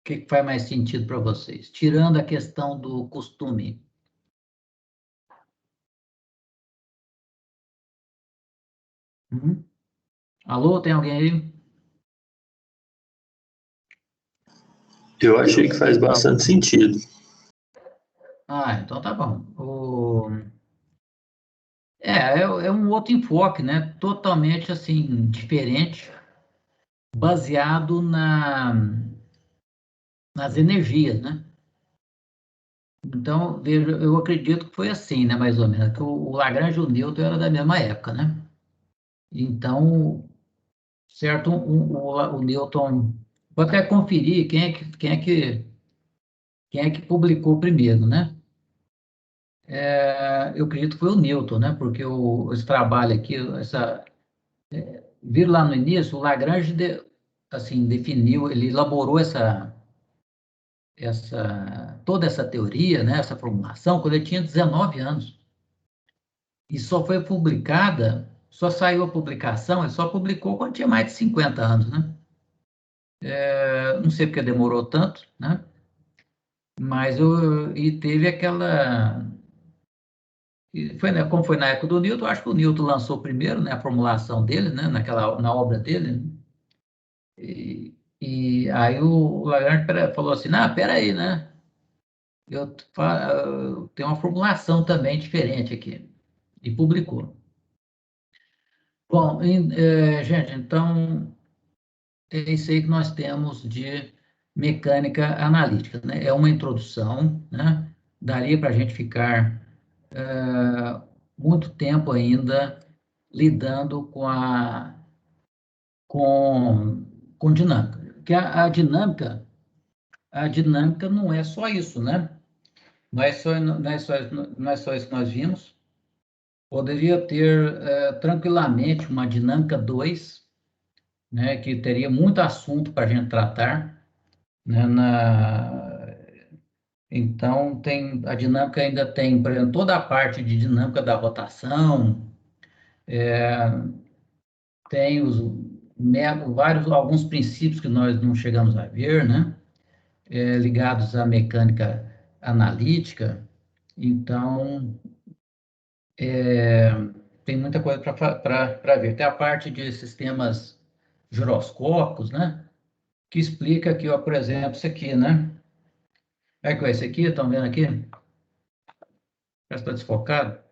que faz mais sentido para vocês? Tirando a questão do costume. Uhum. Alô, tem alguém aí? Eu achei que faz bastante sentido. Ah, então tá bom. É um outro enfoque, né? Totalmente assim, diferente, baseado nas energias, né? Então, veja, eu acredito que foi assim, né? Mais ou menos, que o Lagrange e o Newton eram da mesma época, né? Então, certo, o Newton. Vou até conferir quem é que publicou primeiro, né? Eu acredito que foi o Newton, né? Porque esse trabalho aqui, viram lá no início, o Lagrange assim, definiu, ele elaborou toda essa teoria, né? Essa formulação, quando ele tinha 19 anos. E só saiu a publicação, ele só publicou quando tinha mais de 50 anos, né? Não sei porque demorou tanto, né? E teve aquela. Foi, né, como foi na época do Newton, acho que o Newton lançou primeiro, né, a formulação dele, né, na obra dele, né? E aí o Lagrange falou assim, não, peraí, né? Eu tenho uma formulação também diferente aqui. E publicou. Bom, gente, então é isso aí que nós temos de mecânica analítica, né? É uma introdução, né? Daria para a gente ficar muito tempo ainda lidando com, com dinâmica. Porque a dinâmica não é só isso, né? Não é só isso que nós vimos. Poderia ter tranquilamente uma dinâmica 2, né, que teria muito assunto para a gente tratar, né, então, a dinâmica ainda tem, por exemplo, toda a parte de dinâmica da rotação, tem alguns princípios que nós não chegamos a ver, né, ligados à mecânica analítica. Então, tem muita coisa para ver. Tem a parte de sistemas giroscópicos, né, que explica aqui, ó, por exemplo, isso aqui, né? É que esse aqui, estão vendo aqui? Já está desfocado?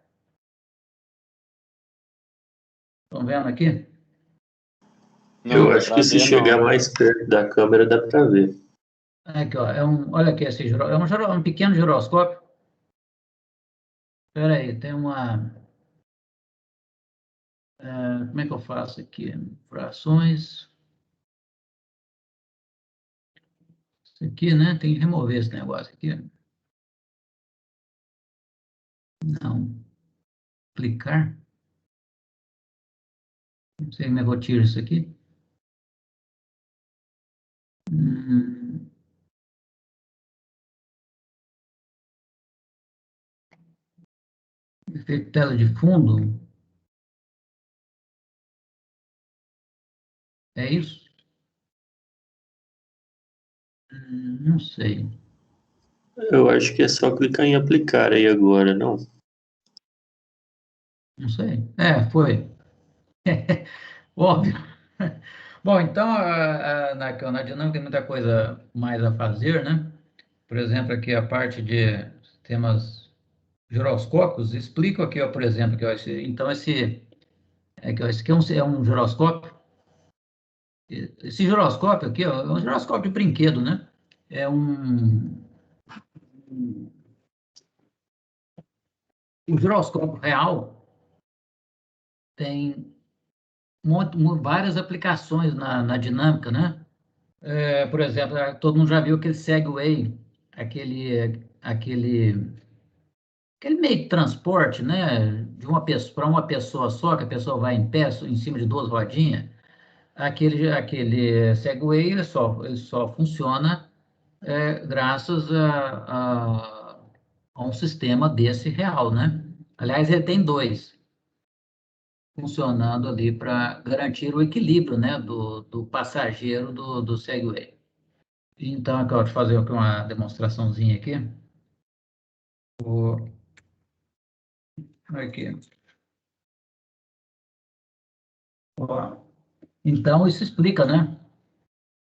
Estão vendo aqui? Eu Não dá acho que para se ver, chegar não. mais perto da câmera dá para ver. Aqui, ó, olha aqui, um pequeno giroscópio. Espera aí, como é que eu faço aqui? Frações. Isso aqui, né? Tem que remover esse negócio aqui. Não. Clicar. Não sei como é que eu tiro isso aqui. Hum, efeito tela de fundo. É isso? Não sei. Eu acho que é só clicar em aplicar aí agora, não? Não sei. Foi. Óbvio. Bom, então, na dinâmica tem muita coisa mais a fazer, né? Por exemplo, aqui a parte de sistemas giroscópicos, explico aqui, ó, por exemplo, então Esse aqui é um giroscópio. Esse giroscópio aqui, ó, é um giroscópio de brinquedo, né? É um giroscópio real, tem várias aplicações na dinâmica, né? Por exemplo, todo mundo já viu aquele Segway, aquele, aquele meio de transporte, né? De uma pessoa para uma pessoa só, que a pessoa vai em pé, em cima de duas rodinhas. Aquele Segway, ele só funciona graças a um sistema desse real, né? Aliás, ele tem dois funcionando ali para garantir o equilíbrio, né, do passageiro do Segway. Então, eu vou fazer aqui uma demonstraçãozinha aqui. Vou, aqui. Ó. Então, isso explica, né?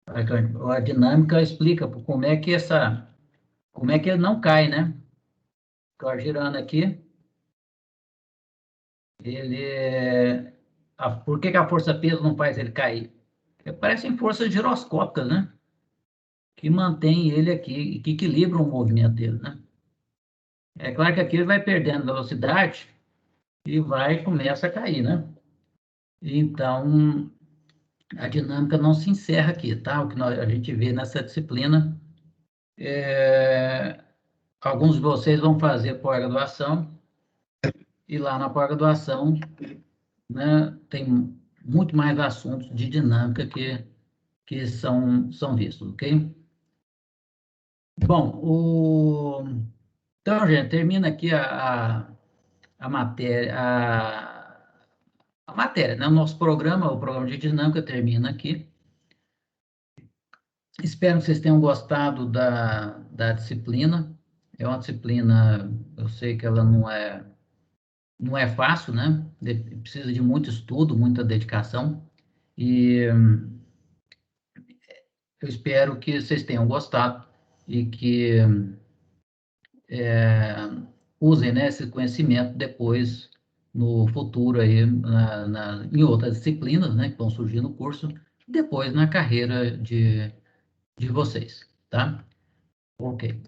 A dinâmica explica como é que ele não cai, né? Estou girando aqui, por que que a força-peso não faz ele cair? Porque parecem forças giroscópicas, né? Que mantém ele aqui, que equilibram o movimento dele, né? É claro que aqui ele vai perdendo velocidade e começa a cair, né? Então, a dinâmica não se encerra aqui, tá? O que a gente vê nessa disciplina, é, alguns de vocês vão fazer pós-graduação e lá na pós-graduação, né, tem muito mais assuntos de dinâmica que são vistos, ok? Bom, então, gente, termina aqui a matéria, a matéria, né? O nosso programa, o programa de dinâmica termina aqui. Espero que vocês tenham gostado da disciplina. É uma disciplina, eu sei que ela não é fácil, né? Precisa de muito estudo, muita dedicação. E eu espero que vocês tenham gostado e que é, usem, né, esse conhecimento depois, no futuro, aí, em outras disciplinas, né, que vão surgir no curso, depois na carreira de vocês, tá? Ok.